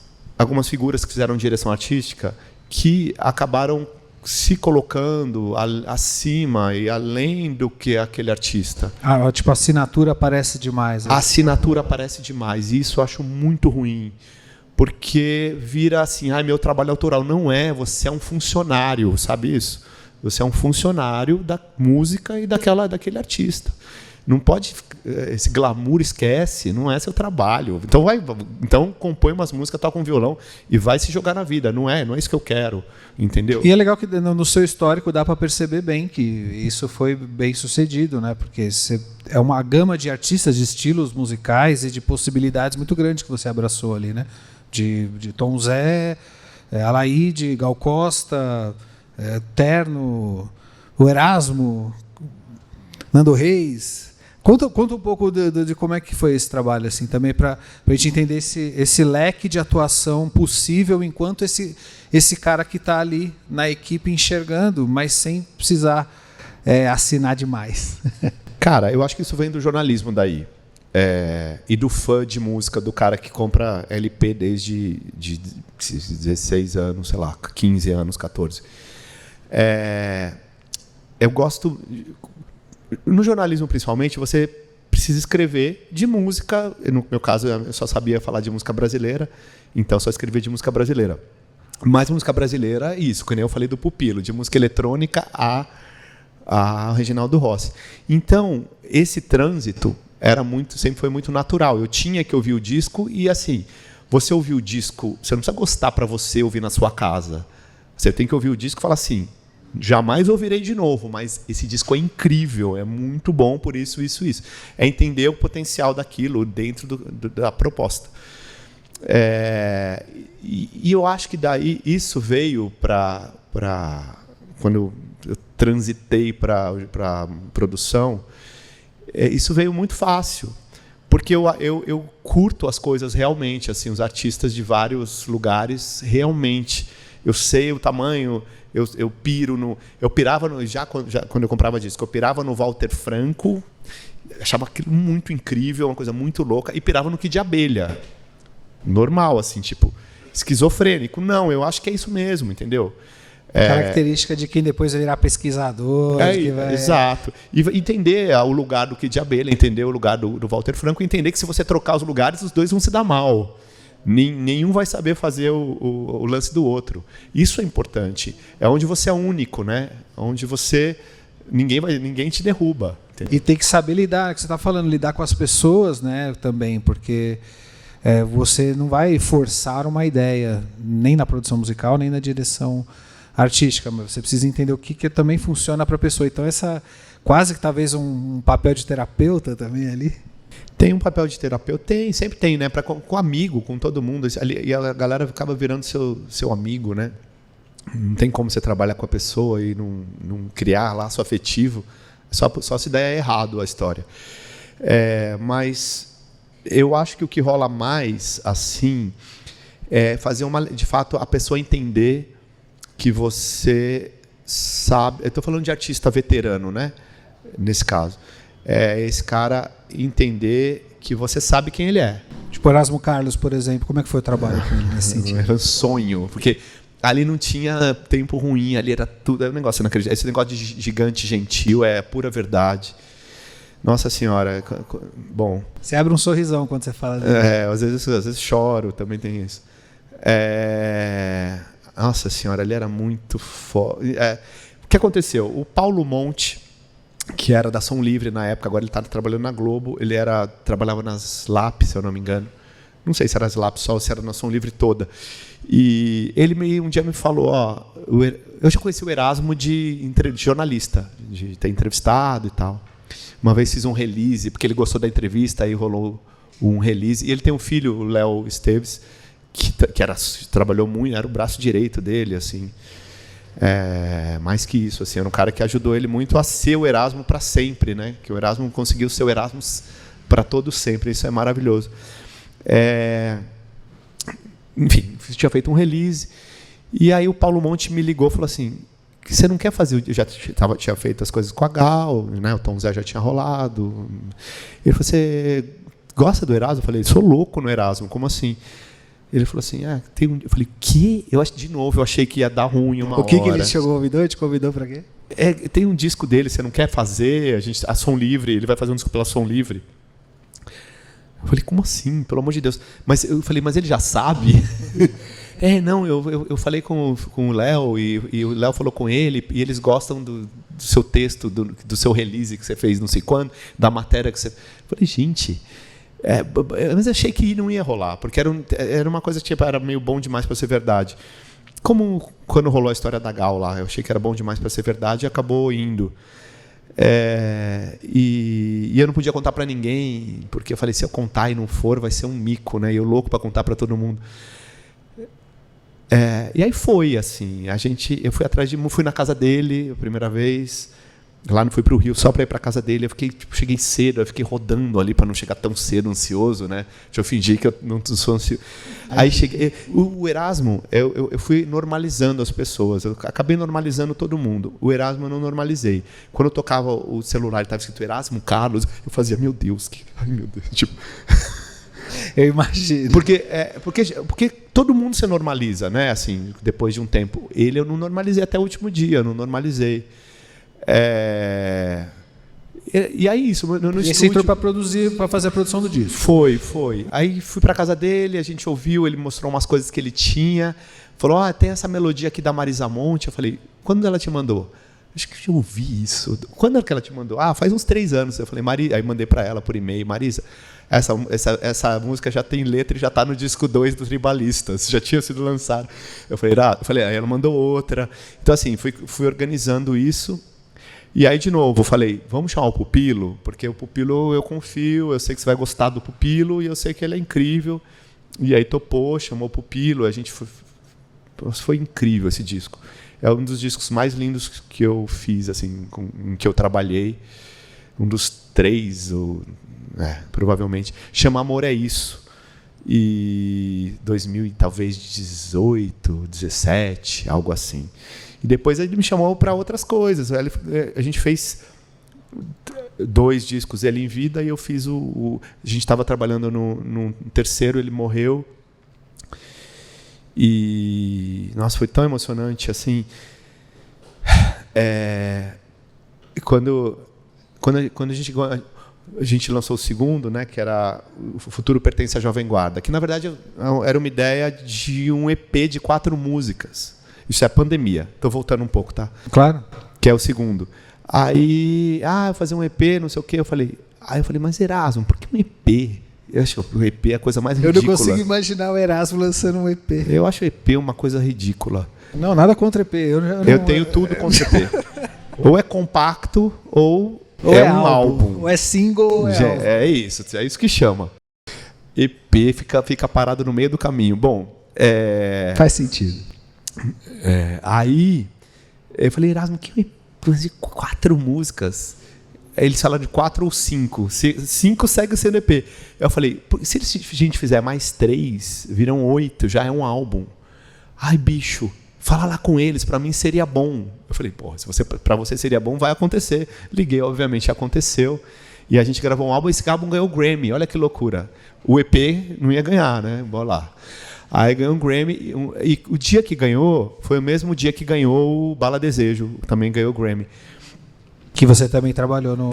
figuras que fizeram direção artística que acabaram se colocando acima e além do que aquele artista. Tipo, a assinatura aparece demais. A assinatura aparece demais. E isso eu acho muito ruim. Porque vira assim, meu trabalho autoral. Não é, você é um funcionário, sabe isso? Você é um funcionário da música e daquele artista. Não pode, esse glamour esquece, não é seu trabalho. Então compõe umas músicas, toca um violão e vai se jogar na vida. Não é isso que eu quero, entendeu? E é legal que no seu histórico dá para perceber bem que isso foi bem sucedido, né? Porque é uma gama de artistas, de estilos musicais e de possibilidades muito grandes que você abraçou ali, né? De Tom Zé, Alaíde, Gal Costa, Terno, o Erasmo, Nando Reis. Conta um pouco de como é que foi esse trabalho, assim, também para a gente entender esse leque de atuação possível enquanto esse cara que está ali na equipe enxergando, mas sem precisar assinar demais. Cara, eu acho que isso vem do jornalismo daí. E do fã de música, do cara que compra LP desde 16 anos, sei lá, 15 anos, 14. Eu gosto... No jornalismo, principalmente, você precisa escrever de música. No meu caso, eu só sabia falar de música brasileira, então só escrevia de música brasileira. Mas música brasileira, isso, que nem eu falei do Pupilo, de música eletrônica a Reginaldo Rossi. Então, esse trânsito sempre foi muito natural. Eu tinha que ouvir o disco e, assim, você ouvir o disco, você não precisa gostar para você ouvir na sua casa. Você tem que ouvir o disco e falar assim, jamais ouvirei de novo, mas esse disco é incrível, é muito bom por isso. É entender o potencial daquilo dentro da proposta. E eu acho que daí isso veio para quando eu transitei para produção, isso veio muito fácil. Porque eu curto as coisas realmente, assim, os artistas de vários lugares, realmente. Eu sei o tamanho, eu piro no... Eu pirava no... Já quando eu comprava disco, eu pirava no Walter Franco, achava aquilo muito incrível, uma coisa muito louca, e pirava no Kid Abelha. Normal, assim, tipo, esquizofrênico. Não, eu acho que é isso mesmo, entendeu? Característica de quem depois vai virar pesquisador. Exato. E entender o lugar do Kid Abelha, entender o lugar do Walter Franco, entender que se você trocar os lugares, os dois vão se dar mal. Nenhum vai saber fazer o lance do outro. Isso é importante. É onde você é único, né? Onde você... Ninguém te derruba. Entendeu? E tem que saber lidar, que você está falando, lidar com as pessoas, né, também, porque você não vai forçar uma ideia, nem na produção musical, nem na direção artística, mas você precisa entender o que também funciona para a pessoa. Então, quase que talvez um papel de terapeuta também ali. Tem um papel de terapeuta? Sempre tem, né? Com amigo, com todo mundo. E a galera acaba virando seu amigo, né? Não tem como você trabalhar com a pessoa e não criar laço afetivo. Só se der errado a história. Mas eu acho que o que rola mais, assim, é fazer de fato, a pessoa entender que você sabe... Eu estou falando de artista veterano, né? Nesse caso. Esse cara entender que você sabe quem ele é. Tipo Erasmo Carlos, por exemplo. Como é que foi o trabalho com ele nesse sentido? Era um sonho. Porque ali não tinha tempo ruim, ali era tudo... um negócio, você não acredita. Esse negócio de gigante gentil é pura verdade. Nossa Senhora. Bom... Você abre um sorrisão quando você fala dele. Às vezes choro, também tem isso. Nossa Senhora, ele era muito forte. O que aconteceu? O Paulo Monte, que era da Som Livre na época, agora ele está trabalhando na Globo, ele trabalhava nas LAP, se eu não me engano. Não sei se era as LAP só ou se era na Som Livre toda. E ele um dia me falou, eu já conheci o Erasmo de jornalista, de ter entrevistado e tal. Uma vez fiz um release, porque ele gostou da entrevista, aí rolou um release. E ele tem um filho, o Léo Esteves, que trabalhou muito, era o braço direito dele, assim. Mais que isso, assim, era um cara que ajudou ele muito a ser o Erasmo para sempre, né? Que o Erasmo conseguiu ser o Erasmo para todo sempre, isso é maravilhoso. Enfim, tinha feito um release, e aí o Paulo Monte me ligou e falou assim, você não quer fazer... Eu já tinha feito as coisas com a Gal, né? O Tom Zé já tinha rolado. Ele falou, você gosta do Erasmo? Eu falei, sou louco no Erasmo, como assim? Ele falou assim, tem um... Eu falei, que? Eu achei que ia dar ruim uma hora. O que ele te convidou? Te convidou para quê? Tem um disco dele, você não quer fazer? A Som Livre, ele vai fazer um disco pela Som Livre. Eu falei, como assim? Pelo amor de Deus. Mas eu falei, mas ele já sabe? Não, eu falei com o Léo, e o Léo falou com ele, e eles gostam do seu texto, do seu release que você fez não sei quando, da matéria que você... Eu falei, gente... mas eu achei que não ia rolar, porque era uma coisa que tipo, era meio bom demais para ser verdade. Como quando rolou a história da Gal lá, eu achei que era bom demais para ser verdade e acabou indo. E eu não podia contar para ninguém, porque eu falei, se eu contar e não for, vai ser um mico, né? E eu louco para contar para todo mundo. E aí foi assim, eu fui na casa dele a primeira vez. Lá não fui para o Rio só para ir para a casa dele. Cheguei cedo, eu fiquei rodando ali para não chegar tão cedo, ansioso, né? Deixa eu fingir que eu não sou ansioso. Aí cheguei. O Erasmo, eu fui normalizando as pessoas. Eu acabei normalizando todo mundo. O Erasmo eu não normalizei. Quando eu tocava o celular e estava escrito Erasmo Carlos, eu fazia, meu Deus, ai meu Deus, tipo. Eu imagino. Porque todo mundo se normaliza, né? Assim, depois de um tempo. Eu não normalizei até o último dia, eu não normalizei. E aí isso no estúdio... E você entrou para produzir, para fazer a produção do disco? Foi. Aí fui para casa dele, a gente ouviu, ele mostrou umas coisas que ele tinha, falou, tem essa melodia aqui da Marisa Monte. Eu falei, quando ela te mandou? Acho que eu ouvi isso. Quando é que ela te mandou? Faz uns 3 anos. Eu falei, Marisa, aí mandei para ela por e-mail, Marisa, essa música já tem letra e já está no disco 2 do Tribalistas, já tinha sido lançado. Eu falei, aí ela mandou outra. Então assim, fui organizando isso. E aí, de novo, eu falei, vamos chamar o Pupilo, porque o Pupilo eu confio, eu sei que você vai gostar do Pupilo e eu sei que ele é incrível. E aí topou, chamou o Pupilo, foi incrível esse disco. É um dos discos mais lindos que eu fiz, assim, em que eu trabalhei. um dos 3, provavelmente, chama Amor é Isso. E 2000, talvez 18, 17, algo assim. E depois ele me chamou para outras coisas. A gente fez 2 discos, ele em vida, e eu fiz a gente estava trabalhando no terceiro, ele morreu. E nossa, foi tão emocionante assim. Quando a gente lançou o segundo, né, que era O Futuro Pertence à Jovem Guarda, que na verdade era uma ideia de um EP de 4 músicas. Isso é pandemia. Estou voltando um pouco, tá? Claro. Que é o segundo. Aí, eu fazer um EP, não sei o quê. Eu falei, mas Erasmo, por que um EP? Eu acho que o EP é a coisa mais ridícula. Eu não consigo imaginar o Erasmo lançando um EP. Eu acho o EP uma coisa ridícula. Não, nada contra EP. Eu tenho tudo contra EP. Ou é compacto, ou é um álbum. Ou é single, ou é álbum. É isso que chama. EP fica parado no meio do caminho. Bom, faz sentido. Aí, eu falei, Erasmo, que EP? 4 músicas. Eles falaram de 4 ou 5. 5 segue sendo EP. Eu falei, se a gente fizer mais 3, viram 8, já é um álbum. Ai, bicho, fala lá com eles, pra mim seria bom. Eu falei, pra você seria bom, vai acontecer. Liguei, obviamente, aconteceu. E a gente gravou um álbum, esse álbum ganhou o Grammy. Olha que loucura. O EP não ia ganhar, né? Bora lá. Aí ganhou um Grammy. E o dia que ganhou, foi o mesmo dia que ganhou o Bala Desejo. Também ganhou o Grammy. Que você também trabalhou no...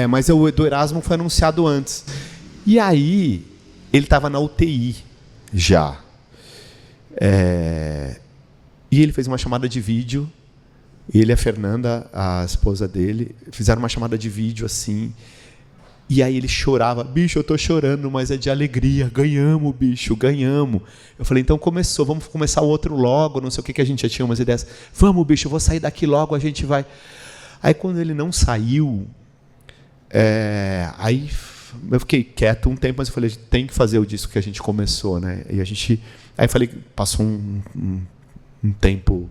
Mas o do Erasmo foi anunciado antes. E aí, ele estava na UTI já. E ele fez uma chamada de vídeo. Ele e a Fernanda, a esposa dele, fizeram uma chamada de vídeo assim. E aí ele chorava. Bicho, eu tô chorando, mas é de alegria. Ganhamos, bicho, ganhamos. Eu falei, então vamos começar o outro logo. Não sei o que a gente já tinha umas ideias. Vamos, bicho, eu vou sair daqui logo, a gente vai... Aí quando ele não saiu, aí eu fiquei quieto um tempo, mas eu falei, tem que fazer o disco que a gente começou, né? E aí falei, passou um tempo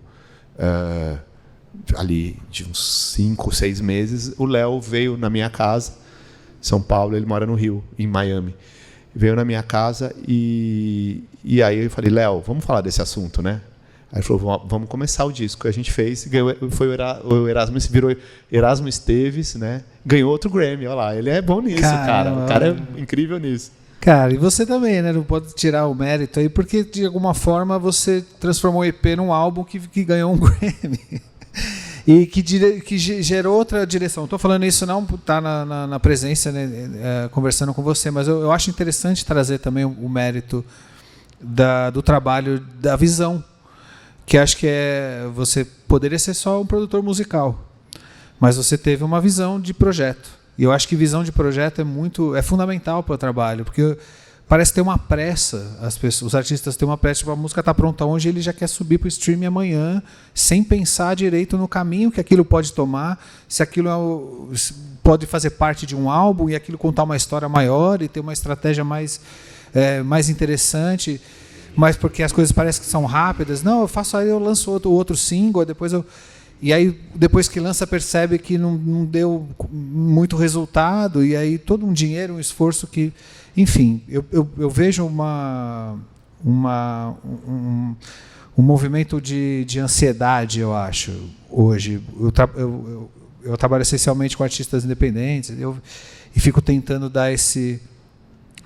ali de uns 5, 6 meses, o Léo veio na minha casa, em São Paulo, ele mora no Rio, em Miami. Veio na minha casa e aí eu falei, Léo, vamos falar desse assunto, né? Aí ele falou, vamos começar o disco. A gente fez, foi o Erasmo, virou Erasmo Esteves, né? Ganhou outro Grammy, olha lá. Ele é bom nisso, cara. O cara é incrível nisso. Cara, e você também, né? Não pode tirar o mérito aí, porque de alguma forma você transformou o EP num álbum que ganhou um Grammy. E que gerou outra direção. Estou falando isso não tá na presença, né, conversando com você, mas eu acho interessante trazer também o mérito do trabalho, da visão. Que acho que você poderia ser só um produtor musical, mas você teve uma visão de projeto. E eu acho que visão de projeto é fundamental para o trabalho, porque parece ter uma pressa, os artistas têm uma pressa, tipo, a música está pronta hoje, ele já quer subir para o streaming amanhã, sem pensar direito no caminho que aquilo pode tomar, se aquilo pode fazer parte de um álbum e aquilo contar uma história maior e ter uma estratégia mais interessante. Mas porque as coisas parecem que são rápidas. Não, eu faço aí, eu lanço outro single, e aí depois que lança percebe que não deu muito resultado, e aí todo um dinheiro, um esforço que... Enfim, eu vejo um movimento de ansiedade, eu acho, hoje. Eu trabalho essencialmente com artistas independentes, e fico tentando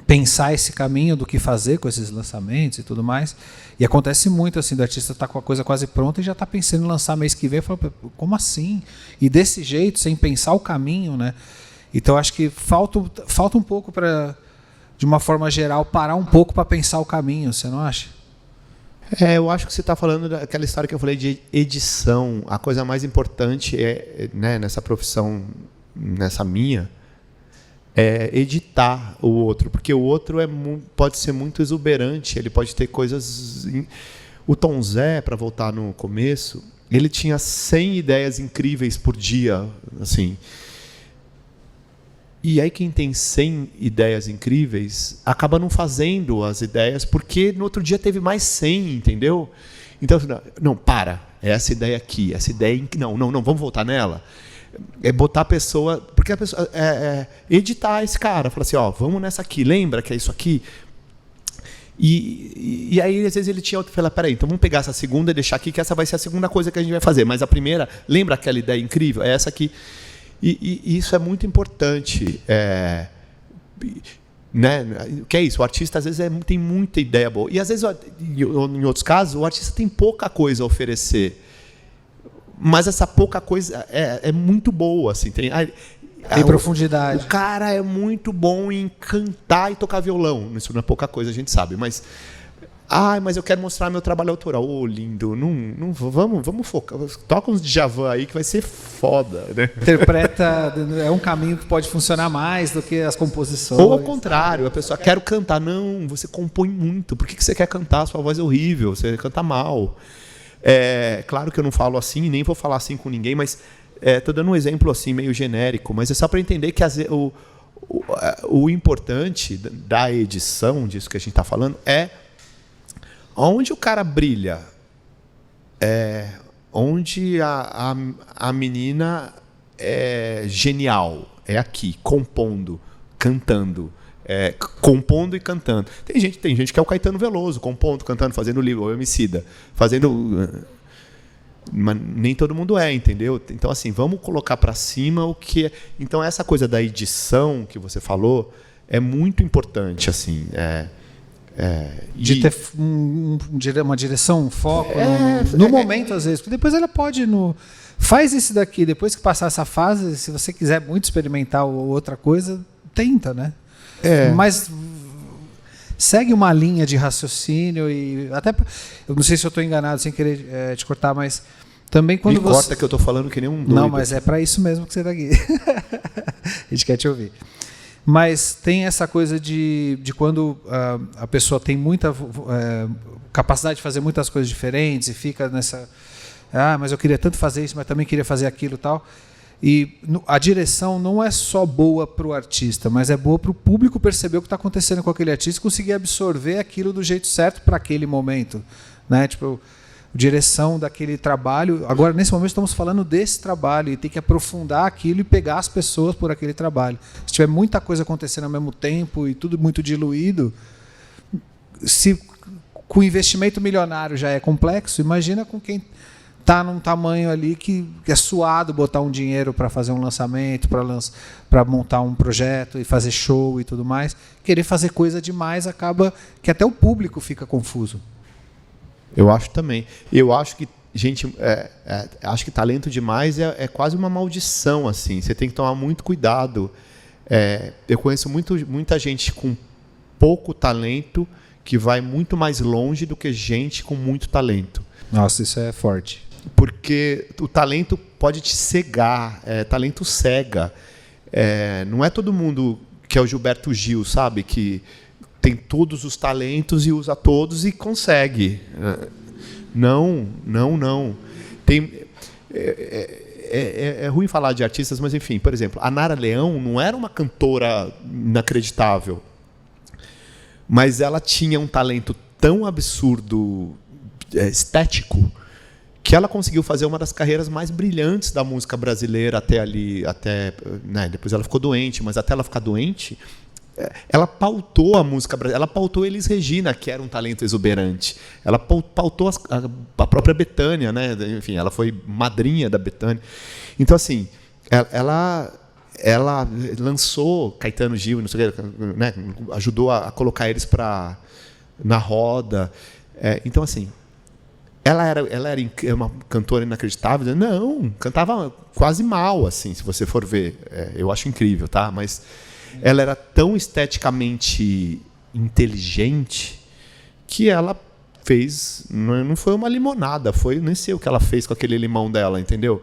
pensar esse caminho do que fazer com esses lançamentos e tudo mais. E acontece muito assim, do artista estar com a coisa quase pronta e já está pensando em lançar mês que vem. Eu falo, como assim? E desse jeito, sem pensar o caminho, né? Então acho que falta um pouco para, de uma forma geral, parar um pouco para pensar o caminho, você não acha? Eu acho que você está falando daquela história que eu falei de edição. A coisa mais importante né, nessa profissão, nessa minha, editar o outro, porque o outro pode ser muito exuberante, ele pode ter coisas... O Tom Zé, para voltar no começo, ele tinha 100 ideias incríveis por dia, assim. E aí quem tem 100 ideias incríveis acaba não fazendo as ideias, porque no outro dia teve mais 100, entendeu? Então, não, essa ideia aqui, essa ideia... Não, vamos voltar nela. Botar a pessoa... Porque a pessoa editar esse cara, falar assim, ó, vamos nessa aqui, lembra que é isso aqui? E aí, às vezes, ele tinha outra. Falei, peraí, então vamos pegar essa segunda e deixar aqui, que essa vai ser a segunda coisa que a gente vai fazer. Mas a primeira, lembra aquela ideia incrível? É essa aqui. E isso é muito importante. Né? Que é isso? O artista, às vezes, tem muita ideia boa. E, às vezes, em outros casos, o artista tem pouca coisa a oferecer. Mas essa pouca coisa é muito boa. Assim, tem profundidade. O cara é muito bom em cantar e tocar violão. Isso não é pouca coisa, a gente sabe. Mas eu quero mostrar meu trabalho autoral. Ô, lindo, não, vamos focar. Toca uns Djavan aí que vai ser foda, né? Interpreta, é um caminho que pode funcionar mais do que as composições. Ou ao contrário, a pessoa quer cantar. Não, você compõe muito. Por que você quer cantar? Sua voz é horrível, você canta mal. Claro que eu não falo assim, nem vou falar assim com ninguém, mas estou dando um exemplo assim meio genérico, mas é só para entender que o importante da edição, disso que a gente está falando, é onde o cara brilha, onde a menina é genial, é aqui, compondo, cantando. Compondo e cantando. Tem gente que é o Caetano Veloso, compondo, cantando, fazendo livro, ou Emicida, fazendo. Mas nem todo mundo entendeu? Então, assim, vamos colocar para cima o que é. Então, essa coisa da edição que você falou é muito importante, assim. De ter uma direção, um foco no momento, às vezes. Porque depois ela pode faz esse daqui, depois que passar essa fase, se você quiser muito experimentar outra coisa, tenta, né? Mas segue uma linha de raciocínio e até eu não sei se eu estou enganado sem querer te cortar, mas também quando você corta que eu estou falando que nem um doido. Não, mas é para isso mesmo que você está aqui. A gente quer te ouvir. Mas tem essa coisa de quando a pessoa tem muita capacidade de fazer muitas coisas diferentes e fica nessa mas eu queria tanto fazer isso, mas também queria fazer aquilo e tal. E a direção não é só boa para o artista, mas é boa para o público perceber o que está acontecendo com aquele artista e conseguir absorver aquilo do jeito certo para aquele momento, né? Tipo, direção daquele trabalho. Agora, nesse momento, estamos falando desse trabalho e tem que aprofundar aquilo e pegar as pessoas por aquele trabalho. Se tiver muita coisa acontecendo ao mesmo tempo e tudo muito diluído, se com investimento milionário já é complexo, imagina com quem está num tamanho ali que é suado botar um dinheiro para fazer um lançamento, para montar um projeto e fazer show e tudo mais. Querer fazer coisa demais acaba que até o público fica confuso. Eu acho também. Eu acho que, gente, acho que talento demais é quase uma maldição, assim. Você tem que tomar muito cuidado. Eu conheço muita gente com pouco talento que vai muito mais longe do que gente com muito talento. Nossa, isso é forte. Porque o talento pode te cegar, talento cega. Não é todo mundo que é o Gilberto Gil, sabe? Que tem todos os talentos e usa todos e consegue. Não. É ruim falar de artistas, mas enfim, por exemplo, a Nara Leão não era uma cantora inacreditável, mas ela tinha um talento tão absurdo, estético, que ela conseguiu fazer uma das carreiras mais brilhantes da música brasileira né, depois ela ficou doente, mas até ela ficar doente, ela pautou a música brasileira, ela pautou Elis Regina, que era um talento exuberante, ela pautou a própria Bethânia, né? Enfim, ela foi madrinha da Bethânia. Então, assim, ela lançou Caetano Gil, não sei o que, né? Ajudou a colocar eles na roda. Então, assim, ela era uma cantora inacreditável? Não, cantava quase mal, assim, se você for ver. Eu acho incrível, tá? Mas ela era tão esteticamente inteligente que ela fez... Não foi uma limonada, nem sei o que ela fez com aquele limão dela, entendeu?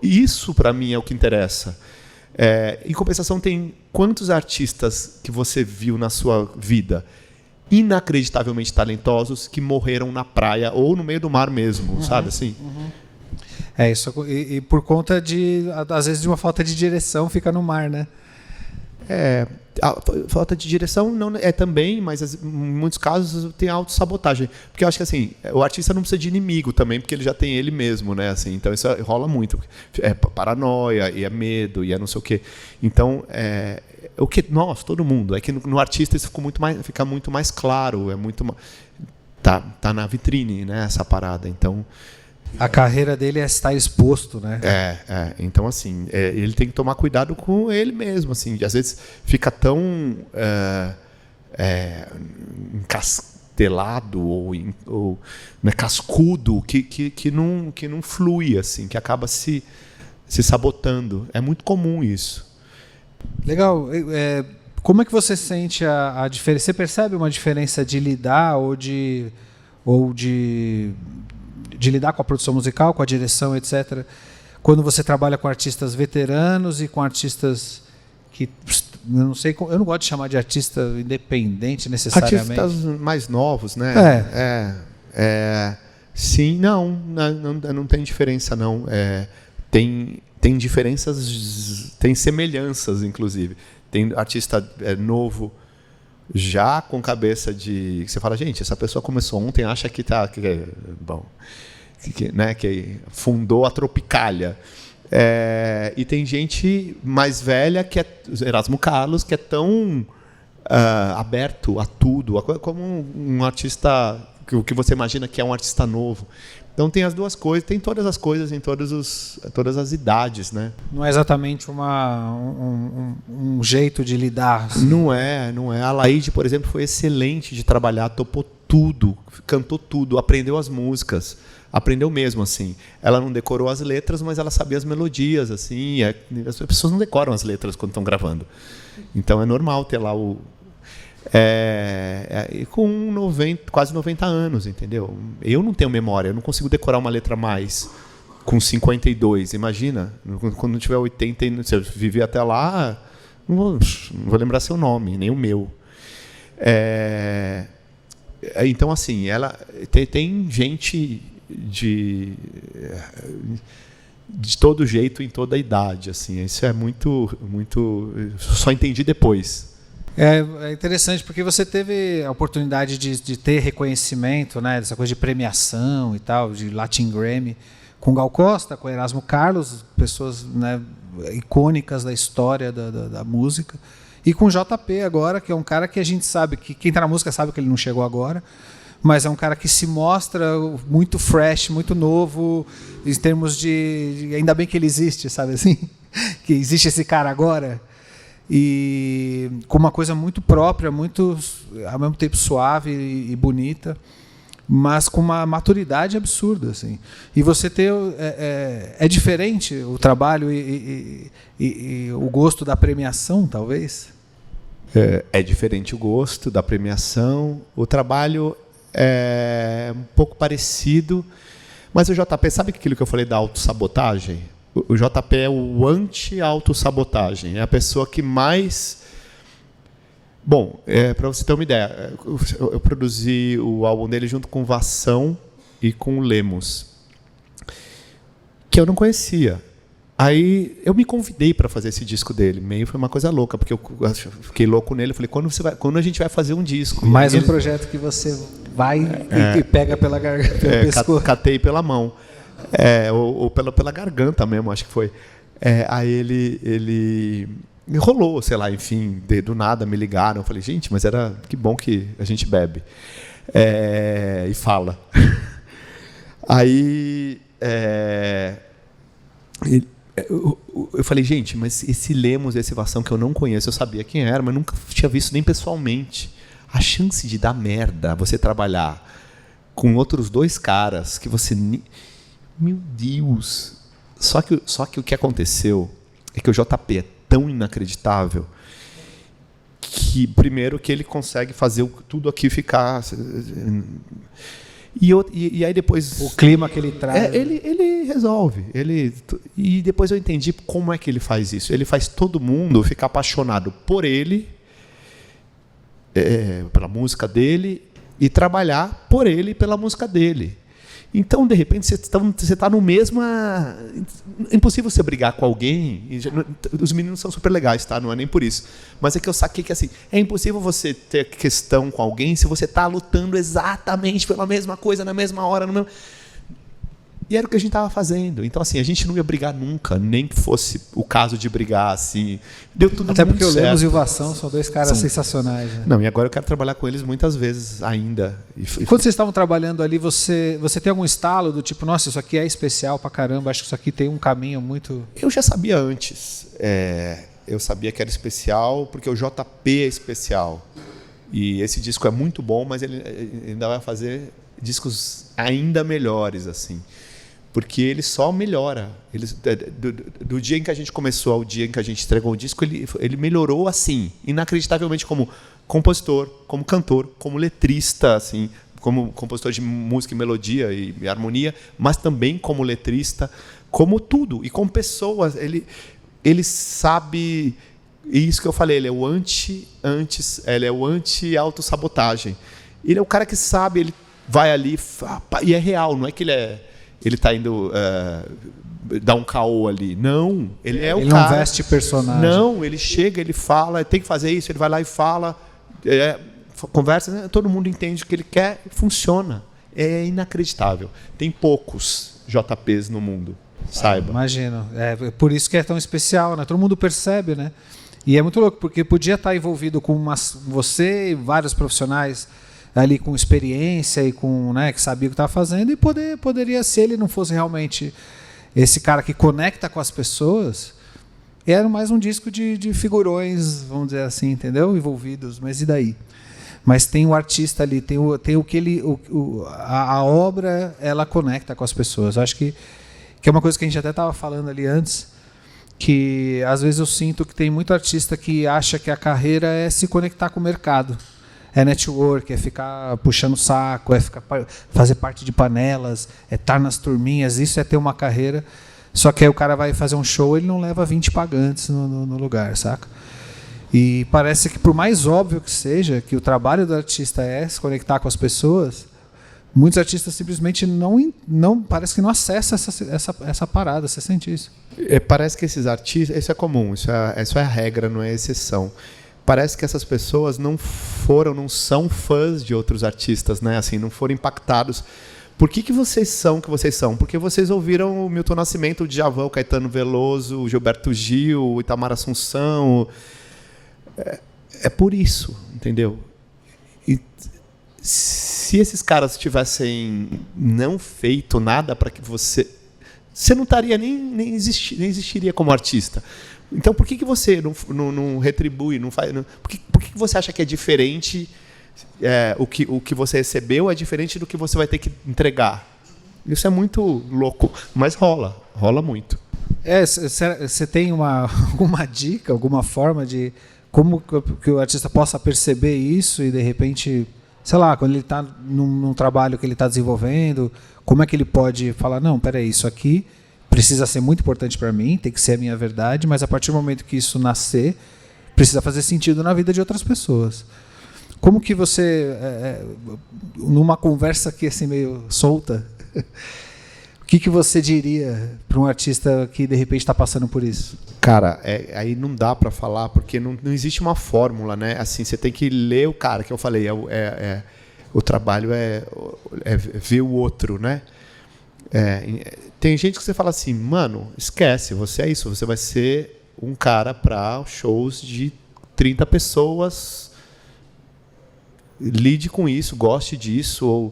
Isso, para mim, é o que interessa. Em compensação, tem quantos artistas que você viu na sua vida inacreditavelmente talentosos que morreram na praia ou no meio do mar mesmo, sabe assim? Isso, e por conta às vezes de uma falta de direção, fica no mar, né? A falta de direção não é também, mas em muitos casos tem autossabotagem. Porque eu acho que assim, o artista não precisa de inimigo também, porque ele já tem ele mesmo, né? Assim, então isso rola muito. É paranoia, e é medo, e é não sei o quê. Então, o que nós, todo mundo, é que no artista isso fica muito mais claro, tá na vitrine, né, essa parada. Então, a carreira dele é estar exposto, né? Então, assim, ele tem que tomar cuidado com ele mesmo, assim. Às vezes fica tão encastelado ou né, cascudo que não flui, assim, que acaba se sabotando. É muito comum isso. Legal. Como é que você sente a diferença? Você percebe uma diferença de lidar ou de lidar com a produção musical, com a direção, etc., quando você trabalha com artistas veteranos e com artistas que, eu não gosto de chamar de artista independente necessariamente. Artistas mais novos, né? Sim, não tem diferença, não. Tem diferenças, tem semelhanças, inclusive. Tem artista novo já com cabeça de... Você fala, gente, essa pessoa começou ontem, acha que bom, né, que fundou a Tropicália. E tem gente mais velha, que é Erasmo Carlos, que é tão aberto a tudo, como um artista que você imagina que é um artista novo. Então tem as duas coisas, tem todas as coisas em todas as idades, né? Não é exatamente um jeito de lidar. Assim. Não é. A Laíde, por exemplo, foi excelente de trabalhar, topou tudo, cantou tudo, aprendeu as músicas, aprendeu mesmo, assim. Ela não decorou as letras, mas ela sabia as melodias, assim. As pessoas não decoram as letras quando estão gravando. Então é normal ter lá com quase 90 anos, entendeu? Eu não tenho memória, eu não consigo decorar uma letra mais com 52. Imagina, quando tiver 80, se eu viver até lá, não vou lembrar seu nome, nem o meu. Então, assim, ela tem gente de todo jeito, em toda a idade. Assim, isso é muito. Só entendi depois. É interessante porque você teve a oportunidade de ter reconhecimento, né, dessa coisa de premiação e tal, de Latin Grammy, com Gal Costa, com Erasmo Carlos, pessoas, né, icônicas da história da música, e com JP agora, que é um cara que a gente sabe, que quem está na música sabe que ele não chegou agora, mas é um cara que se mostra muito fresh, muito novo, em termos de ainda bem que ele existe, sabe assim? Que existe esse cara agora. E com uma coisa muito própria, muito ao mesmo tempo suave e bonita, mas com uma maturidade absurda, assim. E você ter é diferente o trabalho e o gosto da premiação, talvez. É diferente o gosto da premiação. O trabalho é um pouco parecido, mas o JP, sabe aquilo que eu falei da autossabotagem? O JP é o anti-autossabotagem. É a pessoa que mais... Bom, para você ter uma ideia, eu produzi o álbum dele junto com Vação e com Lemos, que eu não conhecia. Aí eu me convidei para fazer esse disco dele. Meio foi uma coisa louca, porque eu fiquei louco nele. Eu falei, quando a gente vai fazer um disco? Mais um projeto que você vai e pega pela garganta, pelo pescoço. Catei pela mão. Ou pela garganta mesmo, acho que foi. Aí ele rolou, sei lá, enfim, do nada me ligaram. Eu falei, gente, mas que bom que a gente bebe. E fala. Aí eu falei, gente, mas esse Lemos, esse Vação que eu não conheço, eu sabia quem era, mas nunca tinha visto nem pessoalmente. A chance de dar merda, você trabalhar com outros dois caras que você... Meu Deus! Só que o que aconteceu é que o JP é tão inacreditável que, primeiro, que ele consegue fazer tudo aqui ficar... E aí depois... O clima que ele traz... Ele resolve. E depois eu entendi como é que ele faz isso. Ele faz todo mundo ficar apaixonado por ele, pela música dele, e trabalhar por ele e pela música dele. Então, de repente, você está no mesmo... É impossível você brigar com alguém. Os meninos são super legais, tá? Não é nem por isso. Mas é que eu saquei que assim, é impossível você ter questão com alguém se você está lutando exatamente pela mesma coisa, na mesma hora, no mesmo... E era o que a gente estava fazendo. Então, assim, a gente não ia brigar nunca, nem que fosse o caso de brigar, assim. Deu tudo Até muito porque o certo. Lemos e o Vação são dois caras sensacionais. Né? Não, e agora eu quero trabalhar com eles muitas vezes ainda. E quando vocês estavam trabalhando ali, você tem algum estalo do tipo, nossa, isso aqui é especial pra caramba, acho que isso aqui tem um caminho muito... Eu já sabia antes. Eu sabia que era especial porque o JP é especial. E esse disco é muito bom, mas ele ainda vai fazer discos ainda melhores, assim. Porque ele só melhora. Do dia em que a gente começou ao dia em que a gente entregou o disco, ele melhorou assim, inacreditavelmente, como compositor, como cantor, como letrista, assim, como compositor de música e melodia e harmonia, mas também como letrista, como tudo. E como pessoa, ele sabe... Isso que eu falei, ele é o ele é o anti-autossabotagem. Ele é o cara que sabe, ele vai ali e é real, não é que ele está indo dar um caô ali. Não, ele é o ele cara... Ele não veste personagem. Não, ele chega, ele fala, tem que fazer isso, ele vai lá e fala, conversa, todo mundo entende o que ele quer, funciona. É inacreditável. Tem poucos JPs no mundo, saiba. Imagino. É por isso que é tão especial, né? Todo mundo percebe, né? E é muito louco, porque podia estar envolvido com você e vários profissionais ali com experiência e com, né, que sabia o que estava fazendo, e poderia, se ele não fosse realmente esse cara que conecta com as pessoas, era mais um disco de figurões, vamos dizer assim, entendeu? Envolvidos, mas e daí? Mas tem o artista ali, tem o que ele... a obra, ela conecta com as pessoas. Eu acho que é uma coisa que a gente até estava falando ali antes, que às vezes eu sinto que tem muito artista que acha que a carreira é se conectar com o mercado. É network, é ficar puxando o saco, é fazer parte de panelas, é estar nas turminhas, isso é ter uma carreira. Só que aí o cara vai fazer um show, ele não leva 20 pagantes no lugar, saca? E parece que, por mais óbvio que seja, que o trabalho do artista é se conectar com as pessoas, muitos artistas simplesmente não parece que não acessam essa parada. Você sente isso? Parece que esses artistas... Isso é comum, isso é a regra, não é a exceção. Parece que essas pessoas não são fãs de outros artistas, né? Assim, não foram impactados. Por que vocês são o que vocês são? Porque vocês ouviram o Milton Nascimento, o Djavan, o Caetano Veloso, o Gilberto Gil, o Itamar Assunção. É por isso, entendeu? E se esses caras tivessem não feito nada para que você não estaria nem existiria como artista. Então, por que você não retribui? Não faz, por que você acha que é diferente? O que você recebeu é diferente do que você vai ter que entregar. Isso é muito louco, mas rola muito. Você tem alguma dica, alguma forma de como que o artista possa perceber isso e, de repente, sei lá, quando ele está num trabalho que ele está desenvolvendo, como é que ele pode falar, não, peraí, isso aqui precisa ser muito importante para mim, tem que ser a minha verdade, mas a partir do momento que isso nascer, precisa fazer sentido na vida de outras pessoas. Como que você, numa conversa aqui assim meio solta, o que você diria para um artista que de repente está passando por isso? Cara, aí não dá para falar, porque não existe uma fórmula, né? Assim, você tem que ler o cara, que eu falei, o trabalho é ver o outro, né? Tem gente que você fala assim, mano, esquece, você é isso, você vai ser um cara para shows de 30 pessoas, lide com isso, goste disso,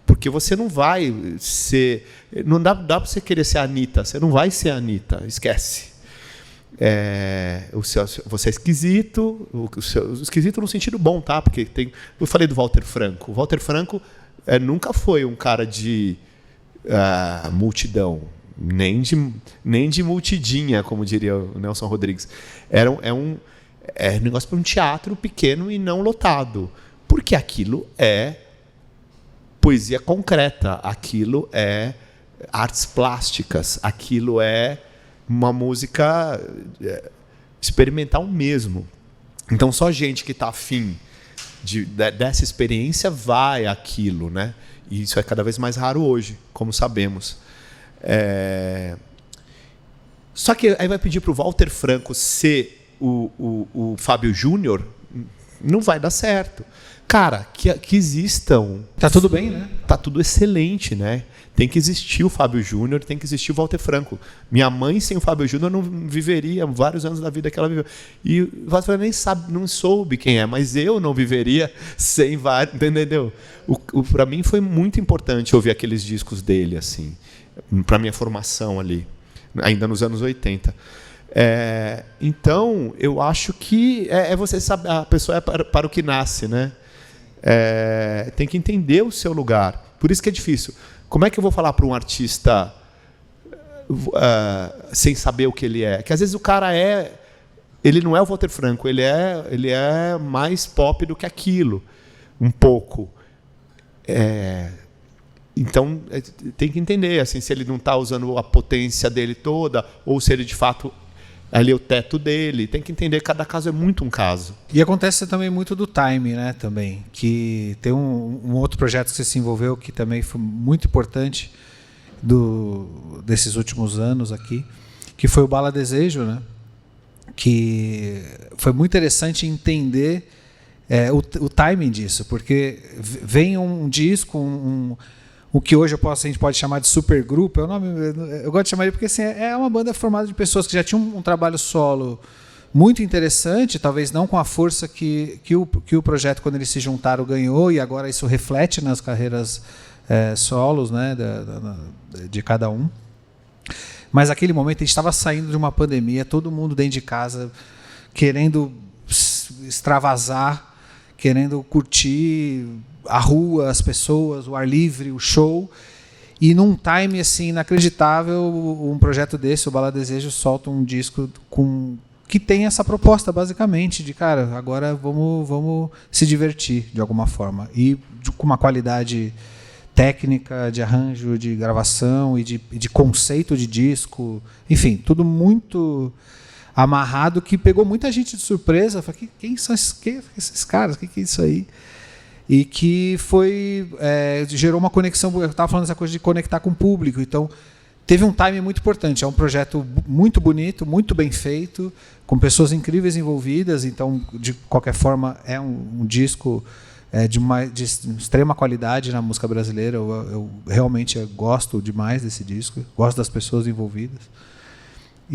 porque você não vai ser... Não dá para você querer ser a Anitta, você não vai ser a Anitta, esquece. Você é esquisito, esquisito no sentido bom, tá? Porque eu falei do Walter Franco. O Walter Franco nunca foi um cara de multidão, nem de multidinha, como diria o Nelson Rodrigues. É um negócio para um teatro pequeno e não lotado, porque aquilo é poesia concreta, aquilo é artes plásticas, aquilo é uma música experimental mesmo. Então só gente que está afim dessa experiência vai àquilo, né? E isso é cada vez mais raro hoje, como sabemos. Só que aí vai pedir para o Walter Franco ser o Fábio Júnior, não vai dar certo. Cara, que existam... Tá tudo bem, né? Tá tudo excelente, né? Tem que existir o Fábio Júnior, tem que existir o Walter Franco. Minha mãe sem o Fábio Júnior não viveria vários anos da vida que ela viveu. E o Walter Franco nem sabe, não soube quem é, mas eu não viveria sem vários, entendeu? Para mim foi muito importante ouvir aqueles discos dele, assim, para minha formação ali, ainda nos anos 80. Então, eu acho que você saber, a pessoa é para o que nasce, né? Tem que entender o seu lugar. Por isso que é difícil. Como é que eu vou falar para um artista sem saber o que ele é? Que às vezes o cara ele não é o Walter Franco, ele é mais pop do que aquilo, um pouco. Então tem que entender assim, se ele não está usando a potência dele toda ou se ele de fato ali é o teto dele. Tem que entender, cada caso é muito um caso. E acontece também muito do time, né, também. Que tem um outro projeto que você se envolveu que também foi muito importante desses últimos anos aqui, que foi o Bala Desejo, né? Que foi muito interessante entender o timing disso, porque vem um disco, o que hoje a gente pode chamar de supergrupo, eu gosto de chamar ele porque assim, é uma banda formada de pessoas que já tinham um trabalho solo muito interessante, talvez não com a força que o projeto, quando eles se juntaram, ganhou, e agora isso reflete nas carreiras solos, né, de cada um. Mas naquele momento a gente estava saindo de uma pandemia, todo mundo dentro de casa, querendo extravasar, querendo curtir a rua, as pessoas, o ar livre, o show. E num time assim, inacreditável, um projeto desse, o Bala Desejo, solta um disco que tem essa proposta, basicamente, de, cara, agora vamos se divertir de alguma forma. E com uma qualidade técnica, de arranjo, de gravação e de conceito de disco. Enfim, tudo muito amarrado, que pegou muita gente de surpresa. Falei, quem são esses caras? O que é isso aí? E que gerou uma conexão. Eu estava falando essa coisa de conectar com o público. Então, teve um timing muito importante. É um projeto muito bonito, muito bem feito, com pessoas incríveis envolvidas. Então, de qualquer forma, é um disco de extrema qualidade na música brasileira. Eu realmente gosto demais desse disco, gosto das pessoas envolvidas.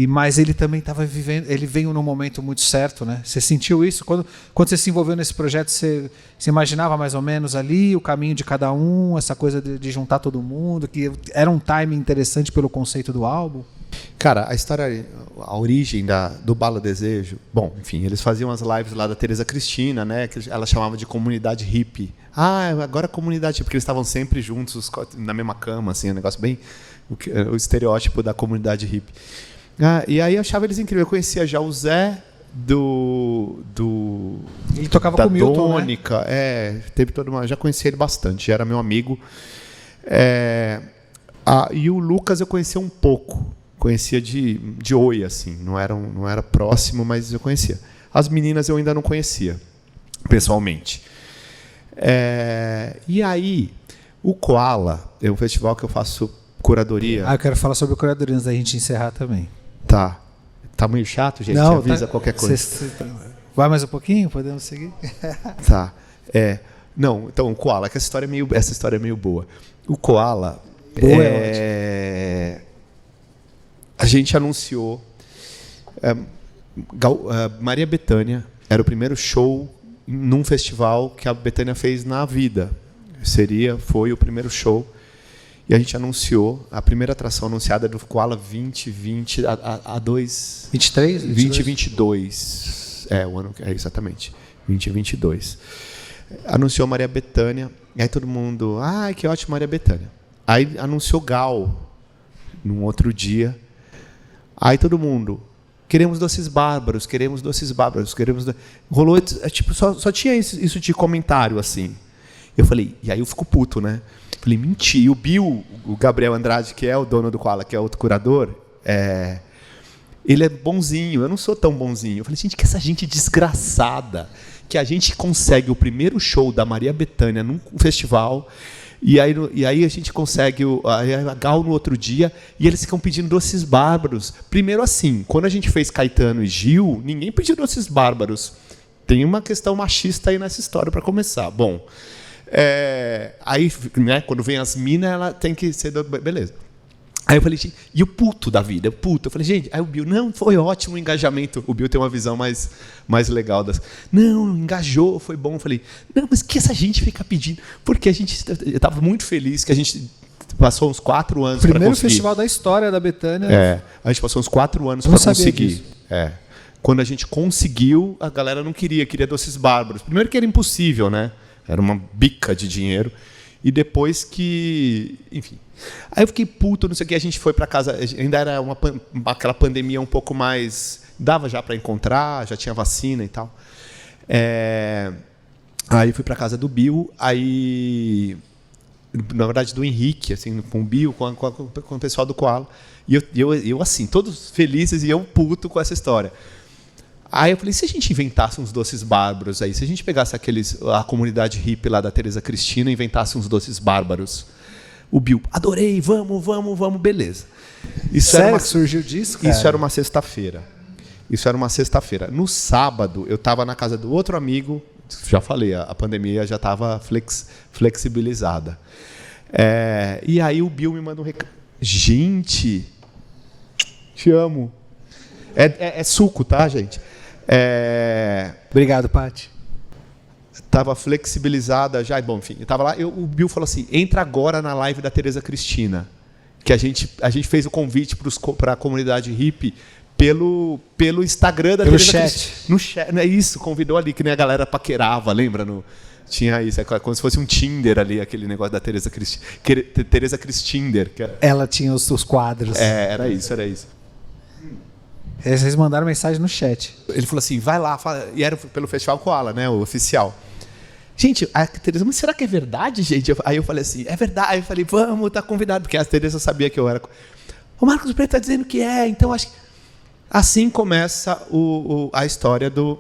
Mas ele também estava vivendo, ele veio num momento muito certo, né? Você sentiu isso? Quando você se envolveu nesse projeto, você imaginava mais ou menos ali o caminho de cada um, essa coisa de juntar todo mundo, que era um timing interessante pelo conceito do álbum? Cara, a origem do Bala Desejo, bom, enfim, eles faziam as lives lá da Tereza Cristina, né? Que ela chamava de comunidade hippie. Agora comunidade hippie, porque eles estavam sempre juntos, na mesma cama, assim, um negócio bem... o estereótipo da comunidade hippie. E aí eu achava eles incríveis. Eu conhecia já o Zé ele tocava com o Milton, Tônica, né? Teve toda uma... Já conhecia ele bastante, já era meu amigo. E o Lucas eu conhecia um pouco. Conhecia de oi, assim. Não era próximo, mas eu conhecia. As meninas eu ainda não conhecia, pessoalmente. E aí, o Koala é um festival que eu faço curadoria. Eu quero falar sobre curadoria antes da gente encerrar também. Tá meio chato, gente? Não, avisa qualquer coisa. Vai mais um pouquinho? Podemos seguir? Tá. Não, então, o Koala, que essa história é meio boa. O Koala... a gente anunciou... Maria Bethânia era o primeiro show num festival que a Bethânia fez na vida. Foi o primeiro show. E a gente anunciou, a primeira atração anunciada do Koala 2020 a 23? 2022. O ano exatamente. 2022. Anunciou Maria Bethânia, e aí todo mundo, que ótimo, Maria Bethânia. Aí anunciou Gal num outro dia. Aí todo mundo, queremos Doces Bárbaros. Rolou, tipo, só tinha isso de comentário assim. Eu falei, e aí eu fico puto, né? Falei, mentira. E o Bill, o Gabriel Andrade, que é o dono do Koala, que é outro curador, ele é bonzinho, eu não sou tão bonzinho. Eu falei, gente, que essa gente desgraçada, que a gente consegue o primeiro show da Maria Bethânia num festival, E aí a gente consegue a Gal no outro dia, e eles ficam pedindo doces bárbaros. Primeiro assim, quando a gente fez Caetano e Gil, ninguém pediu doces bárbaros. Tem uma questão machista aí nessa história para começar. Bom, aí, né, quando vem as minas, ela tem que ser... Beleza. Aí eu falei, gente, e o puto da vida? Eu falei, gente, aí o Bill, não, foi ótimo o engajamento. O Bill tem uma visão mais legal das. Não, engajou, foi bom. Eu falei, não, mas que essa gente fica pedindo? Porque eu estava muito feliz que a gente passou uns 4 anos para conseguir. Primeiro festival da história da Betânia. A gente passou uns 4 anos para conseguir. Quando a gente conseguiu, a galera não queria doces bárbaros. Primeiro que era impossível, né? Era uma bica de dinheiro. E depois que... Enfim. Aí eu fiquei puto, não sei o que, a gente foi para casa, ainda era aquela pandemia um pouco mais... Dava já para encontrar, já tinha vacina e tal. Aí fui para casa do Bill, aí... Na verdade, do Henrique, assim, com o Bill, com o pessoal do Koala. E eu, assim, todos felizes e eu puto com essa história. Aí eu falei, e se a gente inventasse uns doces bárbaros aí? Se a gente pegasse a comunidade hippie lá da Teresa Cristina e inventasse uns doces bárbaros? O Bill, adorei, vamos, beleza. Sério que surgiu disso, cara? Isso era uma sexta-feira. No sábado, eu estava na casa do outro amigo, já falei, a pandemia já estava flexibilizada. E aí o Bill me manda um recado. Gente, te amo. É suco, tá, gente? Obrigado, Paty. Estava flexibilizada já. Bom, enfim, eu estava lá. O Bill falou assim: entra agora na live da Teresa Cristina. Que a gente fez o convite para a comunidade hippie pelo Instagram da Teresa Cristina. No chat. Não é isso, convidou ali, que nem a galera paquerava, lembra? Tinha isso, como se fosse um Tinder ali, aquele negócio da Teresa Cristina. Teresa Cristinder. Ela tinha os quadros. Era isso. Vocês mandaram mensagem no chat. Ele falou assim, vai lá, fala. E era pelo Festival Koala, né, o oficial. Gente, a Teresa, mas será que é verdade, gente? Aí eu falei assim, é verdade. Aí eu falei, vamos, tá convidado, porque a Teresa sabia que eu era. O Marcos Preto está dizendo que então acho que... Assim começa a história do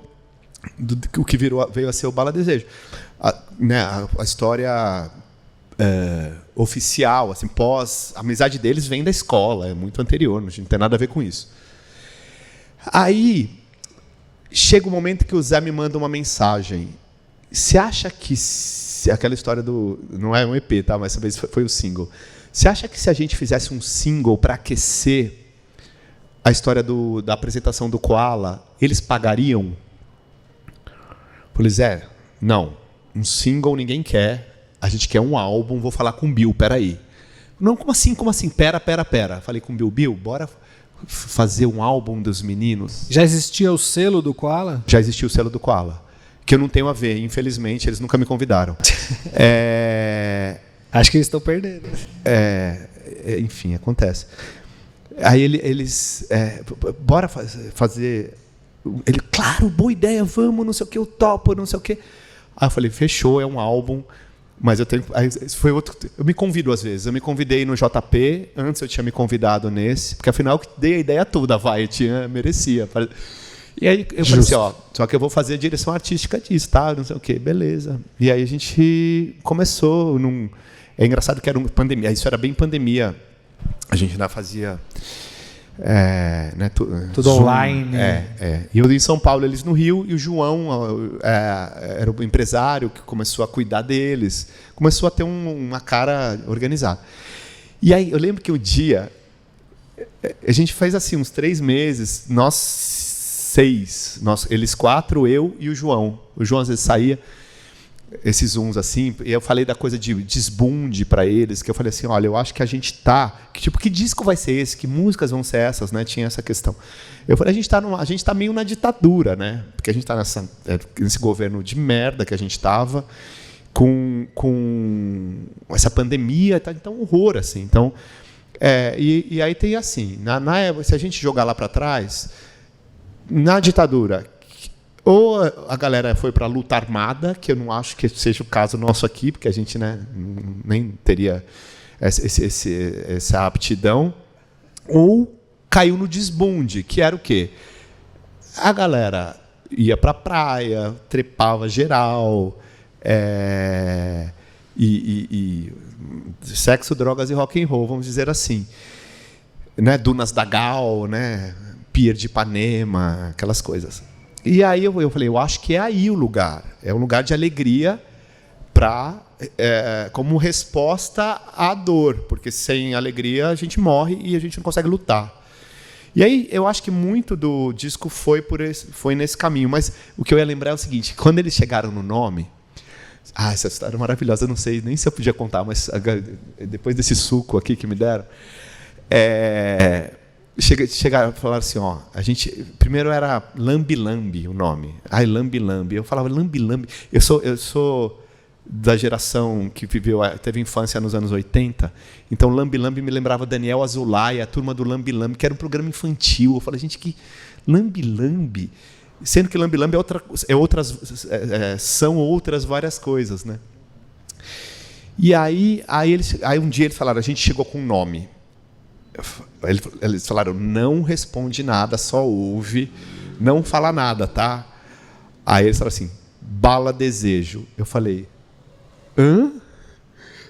o que veio a ser o Bala Desejo. A história oficial, assim, a amizade deles vem da escola, é muito anterior, não tem nada a ver com isso. Aí, chega o momento que o Zé me manda uma mensagem. Você acha que... Aquela história do... Não é um EP, tá? Mas essa vez foi o single. Você acha que se a gente fizesse um single para aquecer a história da apresentação do Koala, eles pagariam? Falei, Zé, não. Um single ninguém quer. A gente quer um álbum. Vou falar com o Bill, peraí. Não, como assim? Pera. Falei com o Bill, bora fazer um álbum dos meninos. Já existia o selo do Koala? Já existia o selo do Koala. Que eu não tenho a ver, infelizmente, eles nunca me convidaram. Acho que eles estão perdendo. Enfim, acontece. Aí eles... bora fazer... Ele, claro, boa ideia, vamos, não sei o que, eu topo, não sei o que. Aí eu falei, fechou, é um álbum... Mas eu tenho... Aí foi outro... Eu me convido às vezes. Eu me convidei no JP, antes eu tinha me convidado nesse, porque afinal eu dei a ideia toda, merecia. E aí eu falei assim, só que eu vou fazer a direção artística disso, tá? Não sei o quê, beleza. E aí a gente começou É engraçado que era uma pandemia, isso era bem pandemia. A gente ainda fazia... né, tudo Zoom, online. E eu em São Paulo, eles no Rio, e o João era o empresário que começou a cuidar deles, começou a ter uma cara organizada. E aí eu lembro que um dia a gente fez assim uns 3 meses, nós 6, eles 4, eu e o João. O João às vezes saía, esses zooms assim, e eu falei da coisa de desbunde para eles, que eu falei assim, olha, eu acho que a gente que disco vai ser esse, que músicas vão ser essas, né? Tinha essa questão. Eu falei, a gente tá meio na ditadura, né? Porque a gente tá nesse governo de merda que a gente tava, com essa pandemia, tá então horror, assim. Então, e aí tem assim, se a gente jogar lá para trás, na ditadura, ou a galera foi para a luta armada, que eu não acho que seja o caso nosso aqui, porque a gente, né, nem teria essa aptidão, ou caiu no desbunde, que era o quê? A galera ia para a praia, trepava geral, Sexo, drogas e rock and roll, vamos dizer assim. Né? Dunas da Gal, né? Pier de Ipanema, aquelas coisas. E aí eu falei, eu acho que é aí o lugar. É um lugar de alegria como resposta à dor, porque sem alegria a gente morre e a gente não consegue lutar. E aí eu acho que muito do disco foi nesse caminho, mas o que eu ia lembrar é o seguinte, quando eles chegaram no nome, essa história é maravilhosa, eu não sei nem se eu podia contar, mas depois desse suco aqui que me deram, chegaram e falaram assim, ó, a gente primeiro era Lambi Lambi o nome, Lambi Lambi, eu falava Lambi Lambi, eu sou da geração que teve infância nos anos 80, então Lambi Lambi me lembrava Daniel Azulay, a turma do Lambi Lambi, que era um programa infantil. Eu falei, gente, que Lambi Lambi, sendo que Lambi Lambi são outras várias coisas, né? E aí um dia eles falaram, a gente chegou com um nome. Eles falaram, não responde nada, só ouve, não fala nada, tá? Aí eles falaram assim, Bala Desejo. Eu falei, hã?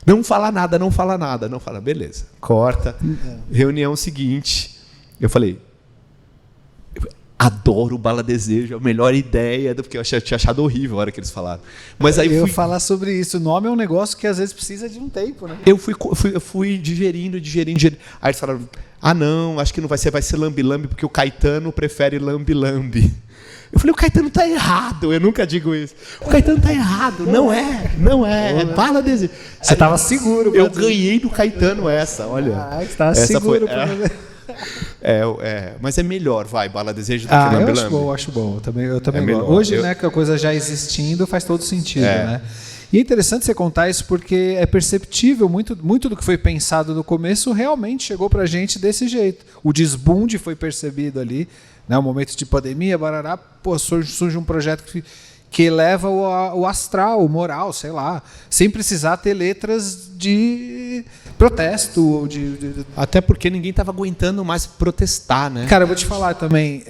Não fala nada, não fala nada. Não fala, beleza, corta. Reunião seguinte, eu falei, adoro Bala Desejo, a melhor ideia, porque eu tinha achado horrível a hora que eles falaram. Mas aí eu falar sobre isso, o nome é um negócio que às vezes precisa de um tempo, né? Eu fui digerindo. Aí eles falaram, não, acho que não vai ser Lambi Lambi, porque o Caetano prefere Lambi Lambi. Eu falei, o Caetano está errado, eu nunca digo isso. O Caetano está errado, não é Bala Desejo. Você estava seguro. Eu ganhei do Caetano essa, olha. Você estava seguro. Mas é melhor, Bala Desejo do que Lambi Lambi. Eu acho bom, eu também gosto. Hoje, né, que a coisa já existindo, faz todo sentido, né? E é interessante você contar isso porque é perceptível, muito do que foi pensado no começo realmente chegou para a gente desse jeito. O desbunde foi percebido ali, né, um momento de pandemia, barará, surge um projeto que eleva o astral, o moral, sei lá, sem precisar ter letras de protesto. Até porque ninguém estava aguentando mais protestar, né? Cara, eu vou te falar também,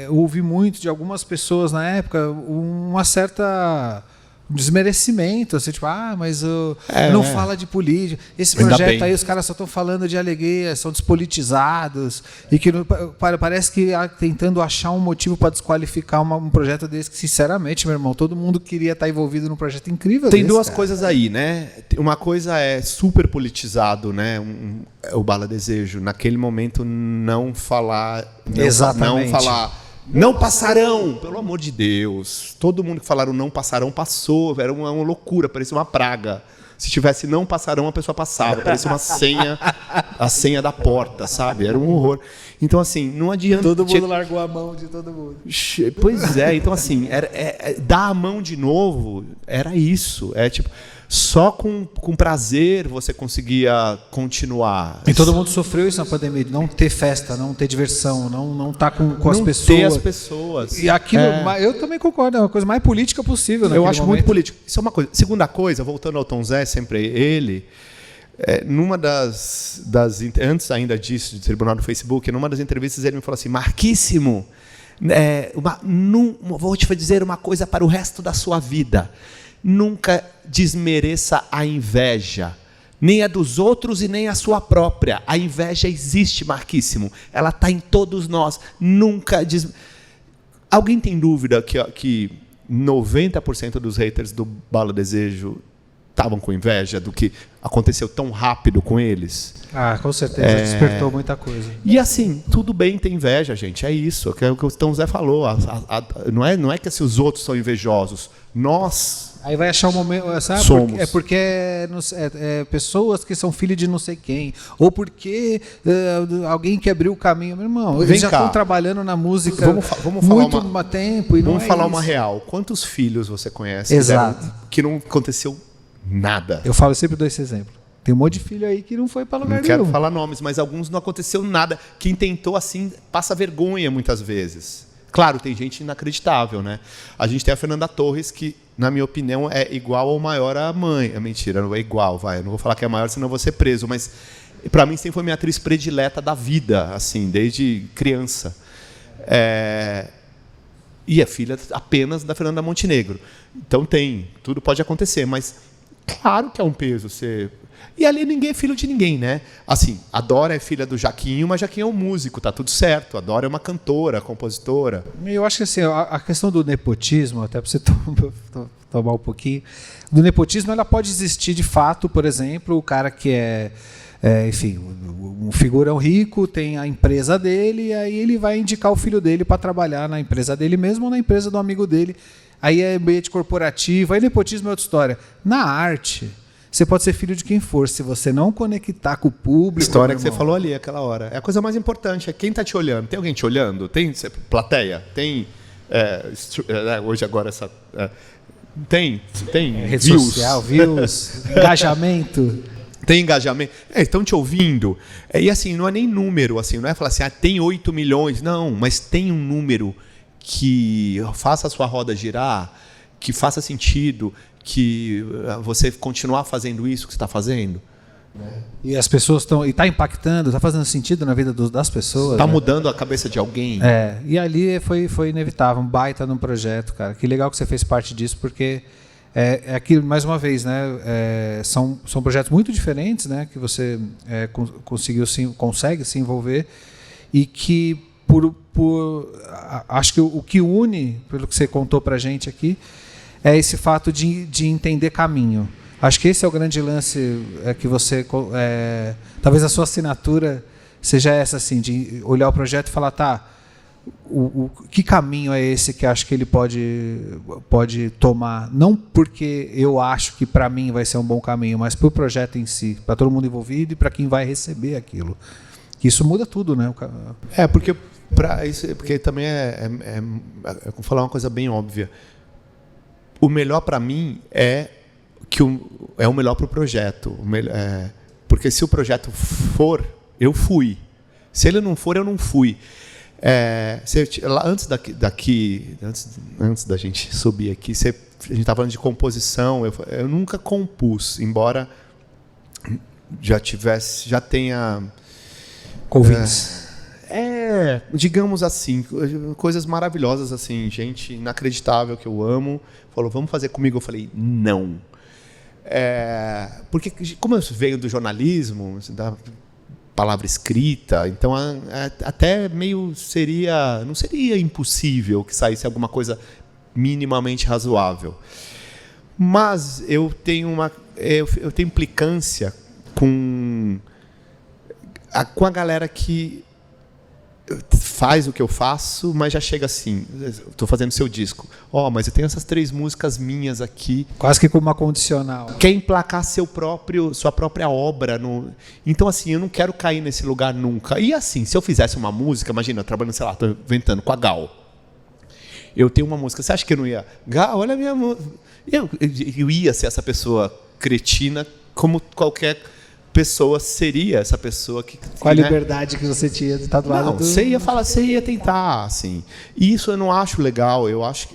eu ouvi muito de algumas pessoas na época uma certa desmerecimento, assim, tipo, mas não fala de política. Esse projeto aí, os caras só estão falando de alegria, são despolitizados, e que parece que tentando achar um motivo para desqualificar um projeto desse, que, sinceramente, meu irmão, todo mundo queria estar envolvido num projeto incrível Tem desse, duas cara. coisas aí, né? Uma coisa é super politizado, né? O Bala Desejo, naquele momento, não falar... Exatamente. Não falar... Não passarão, pelo amor de Deus. Todo mundo que falaram não passarão passou, era uma loucura, parecia uma praga. Se tivesse não passarão, a pessoa passava, parecia uma senha, a senha da porta, sabe? Era um horror. Então, assim, não adianta... Todo mundo largou a mão de todo mundo. Pois é, então, assim, dar a mão de novo era isso. Tipo, só com prazer você conseguia continuar. E todo mundo sofreu isso na pandemia, de não ter festa, não ter diversão, não estar com as pessoas. Não ter as pessoas. E aquilo, eu também concordo, é uma coisa mais política possível. Eu acho muito político. Isso é uma coisa. Segunda coisa, voltando ao Tom Zé, sempre ele, numa das antes ainda disso, de tribunal do Facebook, numa das entrevistas ele me falou assim, Marquíssimo, vou te dizer uma coisa para o resto da sua vida. Nunca desmereça a inveja, nem a dos outros e nem a sua própria. A inveja existe, Marquíssimo. Ela está em todos nós. Nunca Alguém tem dúvida que 90% dos haters do Bala Desejo estavam com inveja do que aconteceu tão rápido com eles? Com certeza, despertou muita coisa. E assim, tudo bem ter inveja, gente, é isso, é o que o Tom Zé falou, não é que assim, os outros são invejosos, nós... Aí vai achar um momento, sabe? Somos. Porque pessoas que são filhos de não sei quem, ou porque alguém que abriu o caminho. Meu irmão, eles já estão trabalhando na música vamos muito tempo. E vamos não falar isso. Uma real. Quantos filhos você conhece que não aconteceu nada? Eu sempre dou esse exemplo. Tem um monte de filho aí que não foi para lugar nenhum. Não quero falar nomes, mas alguns não aconteceu nada. Quem tentou assim passa vergonha muitas vezes. Claro, tem gente inacreditável, né? A gente tem a Fernanda Torres, que, na minha opinião, é igual ou maior à mãe. Mentira, não é igual, eu não vou falar que é maior, senão eu vou ser preso. Mas, para mim, sempre foi minha atriz predileta da vida, assim, desde criança. E é filha apenas da Fernanda Montenegro. Então tudo pode acontecer, mas claro que é um peso. E ali ninguém é filho de ninguém, né? Assim, a Dora é filha do Jaquinho, mas Jaquinho é um músico, tá tudo certo. A Dora é uma cantora, compositora. Eu acho que assim, a questão do nepotismo, até para você tomar um pouquinho, do nepotismo ela pode existir de fato, por exemplo, o cara que enfim, um figurão rico, tem a empresa dele, e aí ele vai indicar o filho dele para trabalhar na empresa dele mesmo ou na empresa do amigo dele. Aí é ambiente corporativo, aí nepotismo é outra história. Na arte, você pode ser filho de quem for, se você não conectar com o público. História que você falou ali, aquela hora. É a coisa mais importante, é quem está te olhando. Tem alguém te olhando? Tem plateia? Tem hoje agora essa tem rede social, views, engajamento. Tem engajamento. Estão te ouvindo. E assim, não é nem número, assim, não é falar assim, tem 8 milhões. Não, mas tem um número que faça a sua roda girar, que faça sentido, que você continuar fazendo isso que você está fazendo. E as pessoas estão. E está impactando, está fazendo sentido na vida das pessoas. Está mudando a cabeça de alguém. E ali foi inevitável, um baita num projeto, cara. Que legal que você fez parte disso, porque é aquilo, mais uma vez, né? São projetos muito diferentes, né? Que você consegue se envolver e que acho que o que une, pelo que você contou pra gente aqui, é esse fato de entender caminho. Acho que esse é o grande lance que você... talvez a sua assinatura seja essa, assim, de olhar o projeto e falar, que caminho é esse que acho que ele pode tomar? Não porque eu acho que para mim vai ser um bom caminho, mas para o projeto em si, para todo mundo envolvido e para quem vai receber aquilo. Isso muda tudo, né? Porque também vou falar uma coisa bem óbvia. O melhor para mim é o melhor para o projeto. Porque se o projeto for, eu fui. Se ele não for, eu não fui. Antes da gente subir aqui, a gente estava falando de composição. Eu nunca compus, embora já tenha convites. Digamos assim, coisas maravilhosas, assim, gente inacreditável que eu amo, falou, vamos fazer comigo? Eu falei, não. Porque como eu venho do jornalismo, da palavra escrita, então até meio não seria impossível que saísse alguma coisa minimamente razoável. Mas eu tenho implicância com a galera que faz o que eu faço, mas já chega assim, estou fazendo seu disco. Mas eu tenho essas 3 músicas minhas aqui. Quase que como uma condicional. Quer emplacar sua própria obra. Então, assim, eu não quero cair nesse lugar nunca. E assim, se eu fizesse uma música, imagina, eu trabalhando, sei lá, estou inventando com a Gal. Eu tenho uma música, você acha que eu não ia? Gal, olha a minha música. Eu ia ser essa pessoa cretina, como qualquer pessoa seria essa pessoa que... Qual a liberdade que você tinha de estar do lado do... Você ia tentar, assim. E isso eu não acho legal, eu acho que...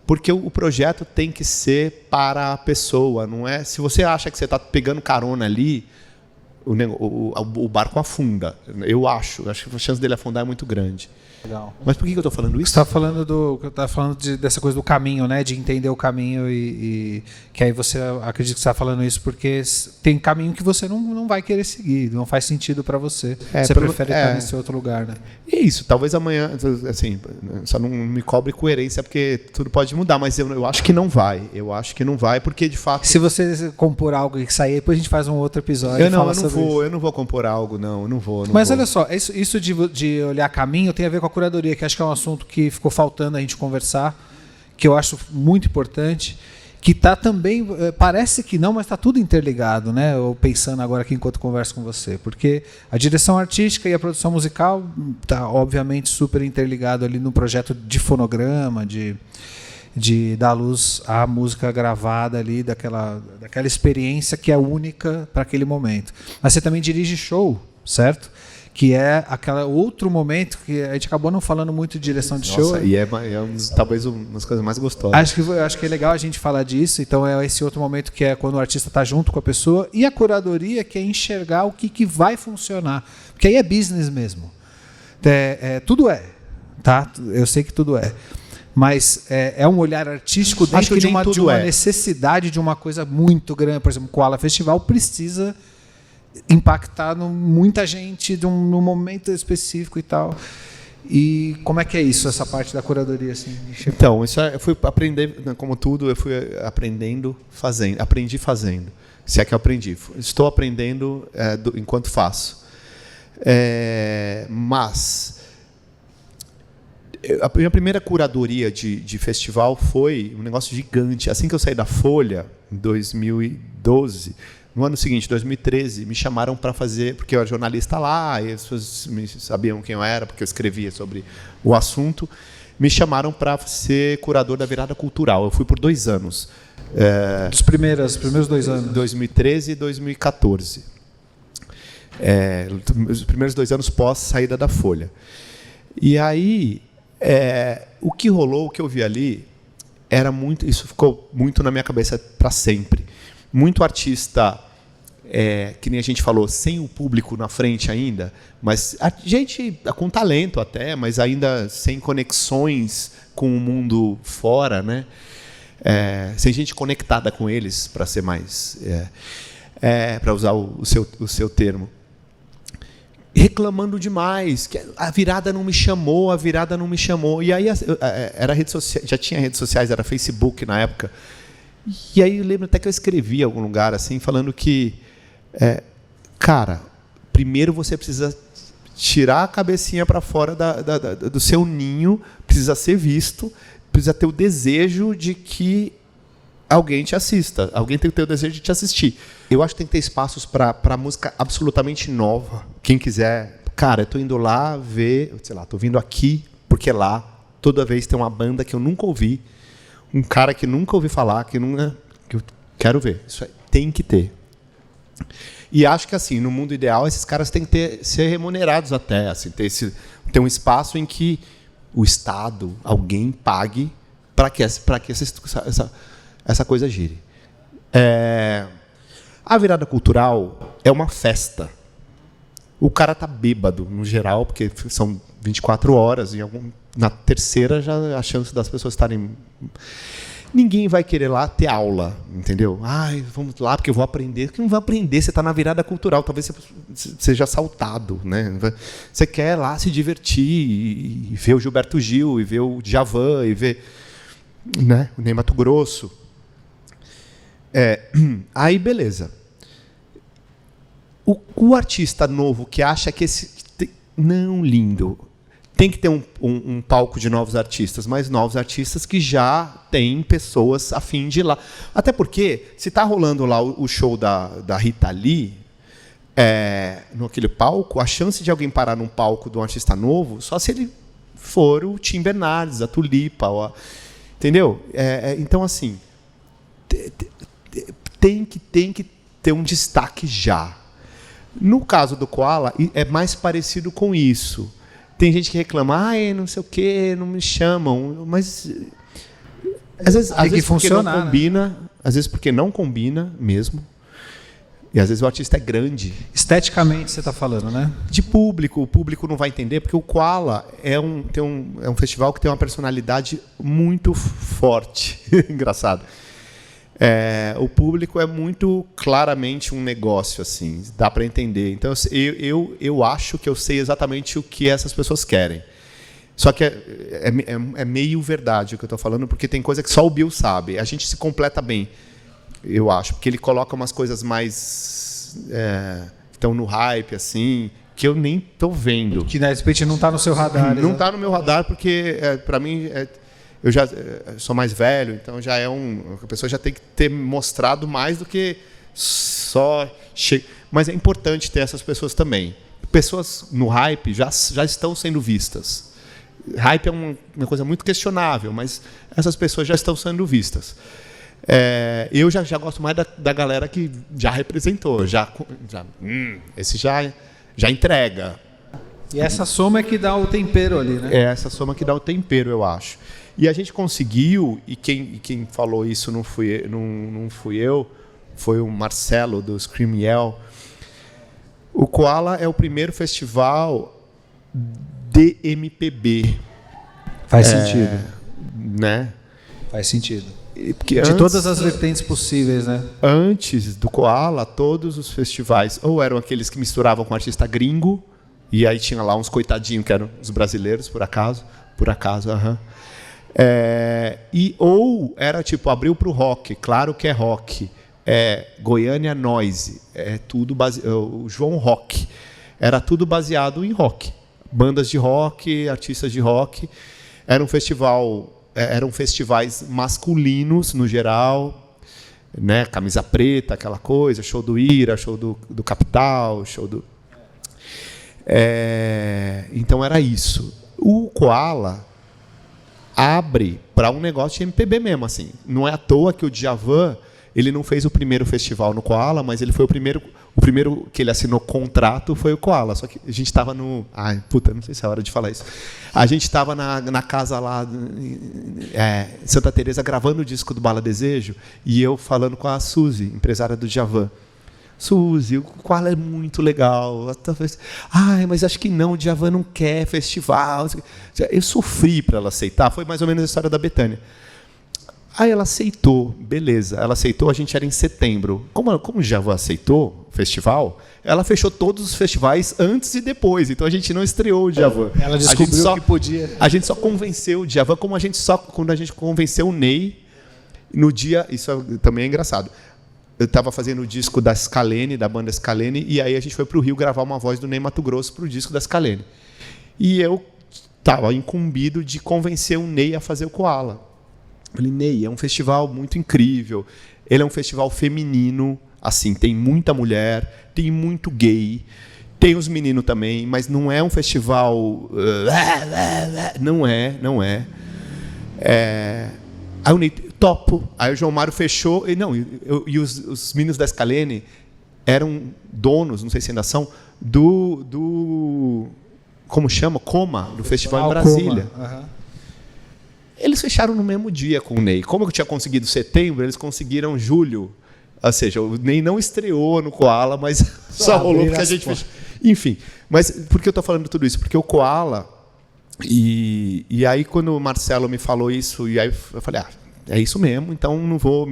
porque o projeto tem que ser para a pessoa, não é... Se você acha que você está pegando carona ali, o barco afunda. Eu acho que a chance dele afundar é muito grande. Legal. Mas por que eu estou falando isso? Você está falando dessa coisa do caminho, né? De entender o caminho e que aí você acredita que você está falando isso porque tem caminho que você não vai querer seguir, não faz sentido para você. Você prefere estar nesse outro lugar, né? É isso. Talvez amanhã, assim, só não me cobre coerência porque tudo pode mudar, mas eu acho que não vai. Eu acho que não vai porque de fato. Se você compor algo e sair, depois a gente faz um outro episódio. Eu não vou compor algo, não. Eu não vou. Mas olha só, isso de olhar caminho tem a ver com a curadoria, que acho que é um assunto que ficou faltando a gente conversar, que eu acho muito importante, que está também, parece que não, mas está tudo interligado, né? Eu pensando agora aqui enquanto converso com você, porque a direção artística e a produção musical está obviamente super interligado ali no projeto de fonograma, de dar luz à música gravada ali, daquela experiência que é única para aquele momento. Mas você também dirige show, certo? Que é aquele outro momento que a gente acabou não falando muito de direção de show. E talvez uma das coisas mais gostosas. Acho que é legal a gente falar disso. Então é esse outro momento que é quando o artista está junto com a pessoa. E a curadoria, que é enxergar o que vai funcionar. Porque aí é business mesmo. Tudo tá? Eu sei que tudo é. Mas é um olhar artístico dentro de uma necessidade de uma coisa muito grande. Por exemplo, o Koala Festival precisa impactar muita gente num momento específico e tal. E como é que é isso, essa parte da curadoria? Assim, então, eu fui aprender, como tudo, eu fui aprendendo fazendo. Aprendi fazendo. Se é que eu aprendi. Estou aprendendo enquanto faço. Mas a minha primeira curadoria de festival foi um negócio gigante. Assim que eu saí da Folha, em 2012, no ano seguinte, 2013, me chamaram para fazer, porque eu era jornalista lá, e as pessoas sabiam quem eu era, porque eu escrevia sobre o assunto, me chamaram para ser curador da virada cultural. Eu fui por 2 anos. Dos primeiros 2 anos. 2013 e 2014. Os primeiros 2 anos pós saída da Folha. E aí, o que rolou, o que eu vi ali, era muito. Isso ficou muito na minha cabeça para sempre. Muito artista, que nem a gente falou, sem o público na frente ainda, mas a gente com talento até, mas ainda sem conexões com o mundo fora, né? Sem gente conectada com eles, para ser mais, para usar o seu termo. Reclamando demais, que a virada não me chamou, a virada não me chamou. E aí era rede social, já tinha redes sociais, era Facebook na época. E aí eu lembro até que eu escrevi em algum lugar assim, falando que, cara, primeiro você precisa tirar a cabecinha para fora do seu ninho, precisa ser visto, precisa ter o desejo de que alguém te assista, alguém tem que ter o desejo de te assistir. Eu acho que tem que ter espaços para música absolutamente nova. Quem quiser, cara, eu estou indo lá ver, sei lá, estou vindo aqui, porque lá, toda vez tem uma banda que eu nunca ouvi, um cara que nunca ouvi falar, que eu quero ver. Isso aí tem que ter. E acho que, assim, no mundo ideal, esses caras têm que ser remunerados até, assim, ter um espaço em que o Estado, alguém pague para que essa coisa gire. A virada cultural é uma festa. O cara tá bêbado, no geral, porque são 24 horas, na terceira já a chance das pessoas estarem... Ninguém vai querer lá ter aula, entendeu? Vamos lá porque eu vou aprender. Porque não vai aprender, você está na virada cultural, talvez você seja assaltado, né? Você quer lá se divertir e ver o Gilberto Gil, e ver o Djavan, e ver, né, o Ney Matogrosso. Aí, beleza. O artista novo que acha que não, lindo. Tem que ter um palco de novos artistas, mas novos artistas que já têm pessoas a fim de ir lá. Até porque, se está rolando lá o show da Rita Lee, naquele palco, a chance de alguém parar num palco de um artista novo, só se ele for o Tim Bernardes, a Tulipa, entendeu? Então, assim, tem que ter um destaque já. No caso do Koala, é mais parecido com isso. Tem gente que reclama, não sei o quê, não me chamam, mas às vezes porque não combina, né? Às vezes porque não combina mesmo, e às vezes o artista é grande. Esteticamente você está falando, né? De público, o público não vai entender, porque o Koala é um festival que tem uma personalidade muito forte, engraçado. O público é muito claramente um negócio, assim, dá para entender. Então, eu acho que eu sei exatamente o que essas pessoas querem. Só que é meio verdade o que eu estou falando, porque tem coisa que só o Bill sabe. A gente se completa bem, eu acho, porque ele coloca umas coisas mais que estão no hype, assim, que eu nem estou vendo. Que, de repente, não está no seu radar. Não está no meu radar, porque, para mim... Eu já sou mais velho, então já a pessoa já tem que ter mostrado mais do que só... Mas é importante ter essas pessoas também. Pessoas no hype já estão sendo vistas. Hype é uma coisa muito questionável, mas essas pessoas já estão sendo vistas. Eu já gosto mais da galera que já representou. Esse já entrega. E essa soma é que dá o tempero ali, né? Essa soma que dá o tempero, eu acho. E a gente conseguiu, e quem falou isso não fui eu, foi o Marcelo, do Scream Yell. O Koala é o primeiro festival de MPB. Faz sentido. né? Faz sentido. Porque de todas as vertentes possíveis, né? Antes do Koala, todos os festivais ou eram aqueles que misturavam com artista gringo, e aí tinha lá uns coitadinhos que eram os brasileiros, por acaso, ou era tipo, abriu para o rock, claro que é rock, Goiânia Noise, tudo o João Rock, era tudo baseado em rock, bandas de rock, artistas de rock, eram festivais masculinos no geral, né? Camisa preta, aquela coisa, show do Ira, show do Capital, show do... Então era isso. O Koala abre para um negócio de MPB mesmo, assim. Não é à toa que o Djavan, ele não fez o primeiro festival no Koala, mas ele foi o primeiro que ele assinou contrato foi o Koala. Só que a gente estava no... não sei se é hora de falar isso. A gente estava na casa lá em Santa Teresa gravando o disco do Bala Desejo e eu falando com a Suzy, empresária do Djavan. Suzy, o Koala é muito legal. Mas acho que não, o Djavan não quer festival. Eu sofri para ela aceitar. Foi mais ou menos a história da Bethânia. Aí ela aceitou, beleza. Ela aceitou, a gente era em setembro. Como o Djavan aceitou o festival, ela fechou todos os festivais antes e depois. Então a gente não estreou o Djavan. Ela descobriu que podia. A gente só convenceu o Djavan, quando a gente convenceu o Ney, no dia... Isso também é engraçado. Eu estava fazendo o disco da Scalene, da banda Scalene, e aí a gente foi para o Rio gravar uma voz do Ney Matogrosso para o disco da Scalene. E eu estava incumbido de convencer o Ney a fazer o Koala. Eu falei, Ney, é um festival muito incrível, ele é um festival feminino, assim, tem muita mulher, tem muito gay, tem os meninos também, mas não é um festival... Não é. Aí o Ney, topo. Aí o João Mário fechou. E os meninos da Scalene eram donos, não sei se ainda são, do como chama? Coma, do festival em Brasília. Eles fecharam no mesmo dia com o Ney. Como eu tinha conseguido setembro, eles conseguiram julho. Ou seja, o Ney não estreou no Koala, mas só rolou porque a gente fechou. Enfim, mas por que eu estou falando tudo isso? Porque o Koala... E aí, quando o Marcelo me falou isso, e aí eu falei, é isso mesmo, então não vou...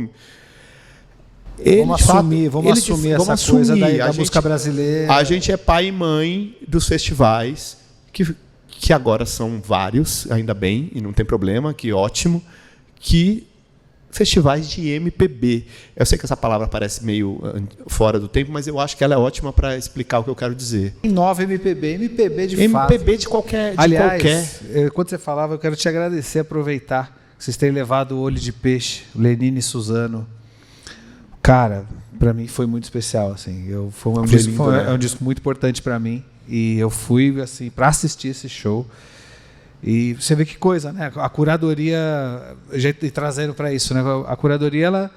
Vamos assumir essa coisa da música brasileira. A gente é pai e mãe dos festivais, que agora são vários, ainda bem, e não tem problema, que ótimo, que festivais de MPB. Eu sei que essa palavra parece meio fora do tempo, mas eu acho que ela é ótima para explicar o que eu quero dizer. Nova MPB de fato. MPB de qualquer... Aliás, quando você falava, eu quero te agradecer, aproveitar que vocês terem levado o Olho de Peixe, Lenine e Suzano. Cara, para mim foi muito especial, assim. É um disco muito importante para mim e eu fui assim para assistir esse show. E você vê que coisa, né? A curadoria, trazendo para isso, né? A curadoria ela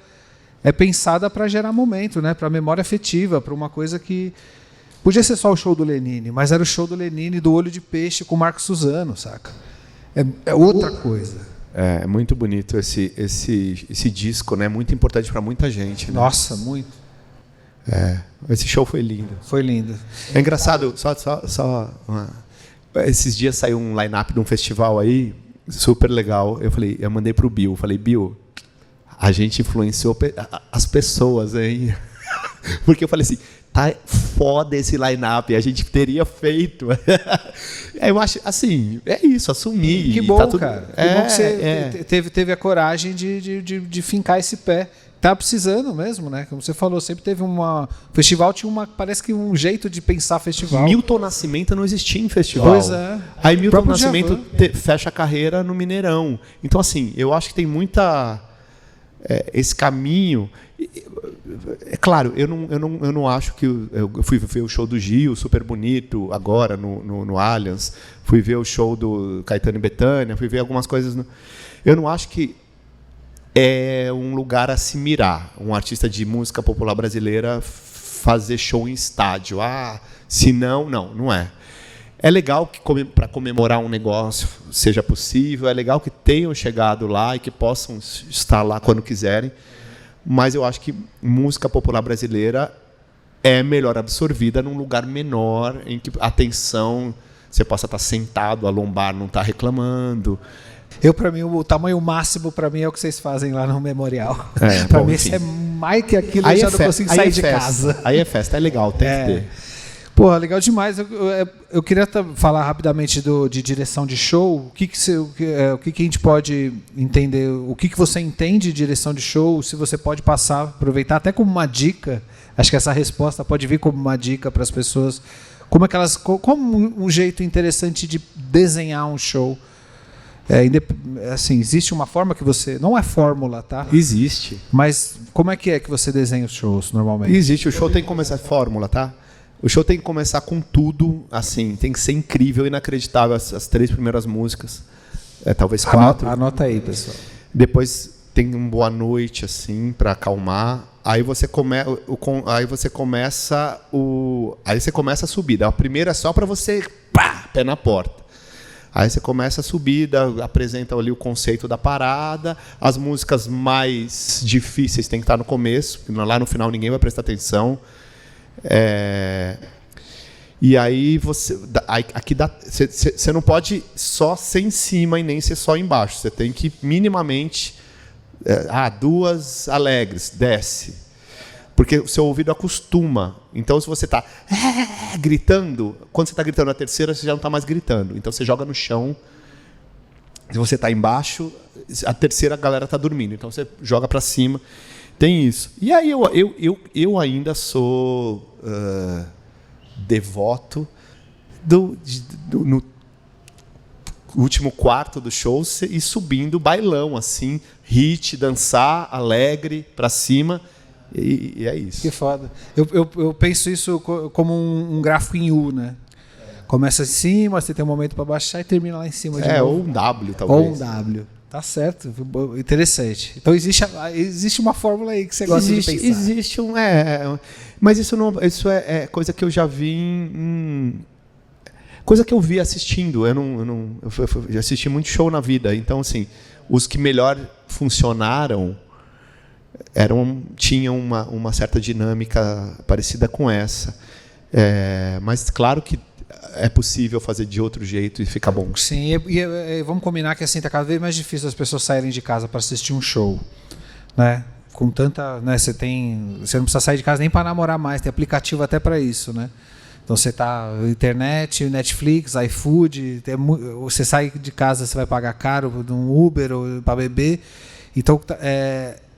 é pensada para gerar momento, né? Para memória afetiva, para uma coisa que podia ser só o show do Lenine, mas era o show do Lenine do Olho de Peixe com o Marco Suzano, saca? É outra coisa. É muito bonito esse disco, né? Muito importante para muita gente. Né? Nossa, muito. Esse show foi lindo. Foi lindo. É engraçado, esses dias saiu um line-up de um festival aí, super legal. Eu mandei pro Bill, falei, Bill, a gente influenciou as pessoas, hein? Porque eu falei assim, tá foda esse line-up, a gente teria feito. Eu acho, assim, é isso, assumir. Que bom, tá cara. Que bom que você teve a coragem de fincar esse pé. Tá precisando mesmo, né? Como você falou, sempre teve o festival tinha parece que um jeito de pensar festival. Milton Nascimento não existia em festival. Pois é. Aí Milton Nascimento fecha a carreira no Mineirão. Então, assim, eu acho que tem muita... esse caminho... É claro, eu não acho que... Eu fui ver o show do Gil, super bonito, agora no Allianz. Fui ver o show do Caetano e Bethânia, fui ver algumas coisas... Eu não acho que é um lugar a se mirar, um artista de música popular brasileira fazer show em estádio. Se não é. É legal que para comemorar um negócio seja possível, é legal que tenham chegado lá e que possam estar lá quando quiserem, mas eu acho que música popular brasileira é melhor absorvida num lugar menor, em que a atenção, você possa estar sentado, a lombar não está reclamando. Para mim, o tamanho máximo para mim é o que vocês fazem lá no memorial. Para mim, enfim. esse é mais que aquilo, Aí eu já não consigo sair de casa. Aí é festa, é legal, tem que ter. Pô, legal demais. Eu queria falar rapidamente de direção de show. O que a gente pode entender? O que você entende de direção de show? Se você pode passar, aproveitar até como uma dica. Acho que essa resposta pode vir como uma dica para as pessoas. Como um jeito interessante de desenhar um show. Assim, existe uma forma que você... Não é fórmula, tá? Existe. Mas como é que você desenha os shows normalmente? Existe. O show tem que começar fórmula, tá? O show tem que começar com tudo, assim, tem que ser incrível, inacreditável as 3 primeiras músicas, talvez 4. Anota aí, pessoal. Depois tem um boa noite, assim, para acalmar. Aí você começa a subida. A primeira é só para você, pé na porta. Aí você começa a subida, apresenta ali o conceito da parada. As músicas mais difíceis tem que estar no começo, porque lá no final ninguém vai prestar atenção. E aí você não pode só ser em cima e nem ser só embaixo. Você tem que minimamente 2 alegres, desce, porque o seu ouvido acostuma. Então, se você está gritando, quando você está gritando a terceira, você já não está mais gritando. Então você joga no chão. Se você está embaixo, a terceira a galera está dormindo. Então você joga para cima. Tem isso. E aí eu ainda sou devoto no último quarto do show e subindo bailão, assim, hit, dançar, alegre, pra cima, e é isso. Que foda. Eu penso isso como um gráfico em U, né? Começa em cima, você tem um momento para baixar e termina lá em cima de novo. Ou um W, talvez. Ou um W. Tá certo, interessante. Então existe uma fórmula aí que você gosta de pensar. Existe mas isso é coisa que eu já vi coisa que eu vi assistindo. Eu já assisti muito show na vida, então assim, os que melhor funcionaram tinham uma certa dinâmica parecida com essa. Mas claro que é possível fazer de outro jeito e ficar bom. Sim, e vamos combinar que assim, tá cada vez mais difícil as pessoas saírem de casa para assistir um show, né? Com tanta, né, você não precisa sair de casa nem para namorar mais, tem aplicativo até para isso, né? Então você tá internet, Netflix, iFood, você sai de casa, você vai pagar caro de um Uber ou para beber. Então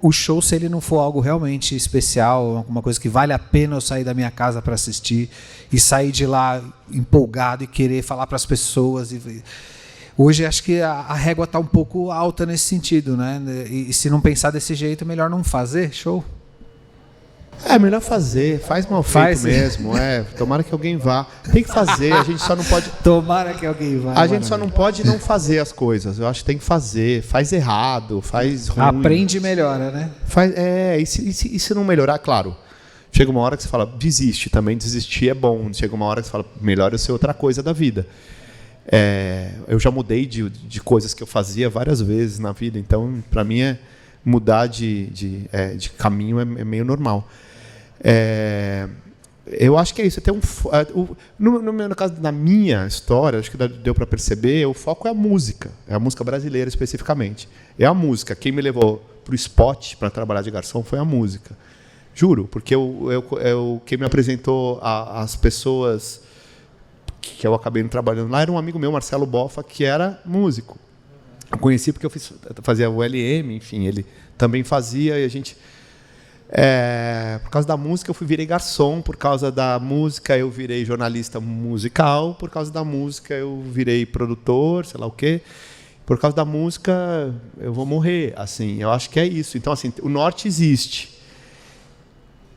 o show, se ele não for algo realmente especial, uma coisa que vale a pena eu sair da minha casa para assistir e sair de lá empolgado e querer falar para as pessoas. Hoje acho que a régua está um pouco alta nesse sentido, né? E se não pensar desse jeito, melhor não fazer show. Melhor fazer, faz mal feito mesmo. Tomara que alguém vá. Tem que fazer, a gente só não pode. Tomara que alguém vá. A gente só não pode não fazer as coisas. Eu acho que tem que fazer. Faz errado, faz ruim. Aprende e melhora, né? E se não melhorar, claro. Chega uma hora que você fala, desiste. Também desistir é bom. Chega uma hora que você fala, melhor eu ser outra coisa da vida. Eu já mudei de coisas que eu fazia várias vezes na vida. Então, para mim, mudar de caminho é meio normal. Eu acho que é isso. No caso da minha história, acho que deu para perceber, o foco é a música brasileira especificamente. É a música. Quem me levou para o spot para trabalhar de garçom foi a música. Juro, porque quem me apresentou as pessoas que eu acabei trabalhando lá era um amigo meu, Marcelo Boffa, que era músico. Eu conheci porque eu fazia o LM, enfim, ele também fazia e a gente... por causa da música eu virei garçom, por causa da música eu virei jornalista musical, por causa da música eu virei produtor, sei lá o quê. Por causa da música eu vou morrer, assim, eu acho que é isso. Então, assim, o norte existe.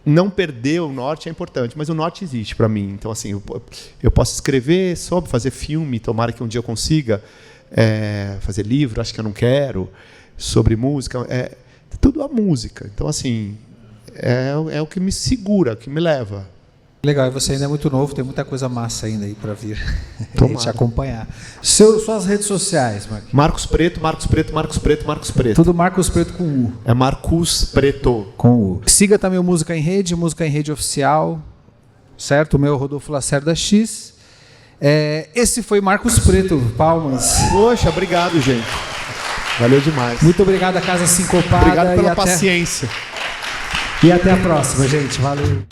Não perder o norte é importante, mas o norte existe para mim. Então, assim, eu posso escrever sobre, fazer filme, tomara que um dia eu consiga, fazer livro, acho que eu não quero, sobre música, tudo a música. Então, assim, é o que me segura, o que me leva. Legal, e você ainda é muito novo, tem muita coisa massa ainda aí para vir te acompanhar. Suas redes sociais, Marcos? Marcos Preto, Marcos Preto, Marcos Preto, Marcos Preto. Tudo Marcos Preto com U. É Marcus Preto. Com U. Siga também o Música em Rede Oficial, certo? O meu Rodolfo Lacerda X. Esse foi Marcos Preto, palmas. Poxa, obrigado, gente. Valeu demais. Muito obrigado à Casa Sincopada. Obrigado pela paciência. E até a próxima, gente. Valeu.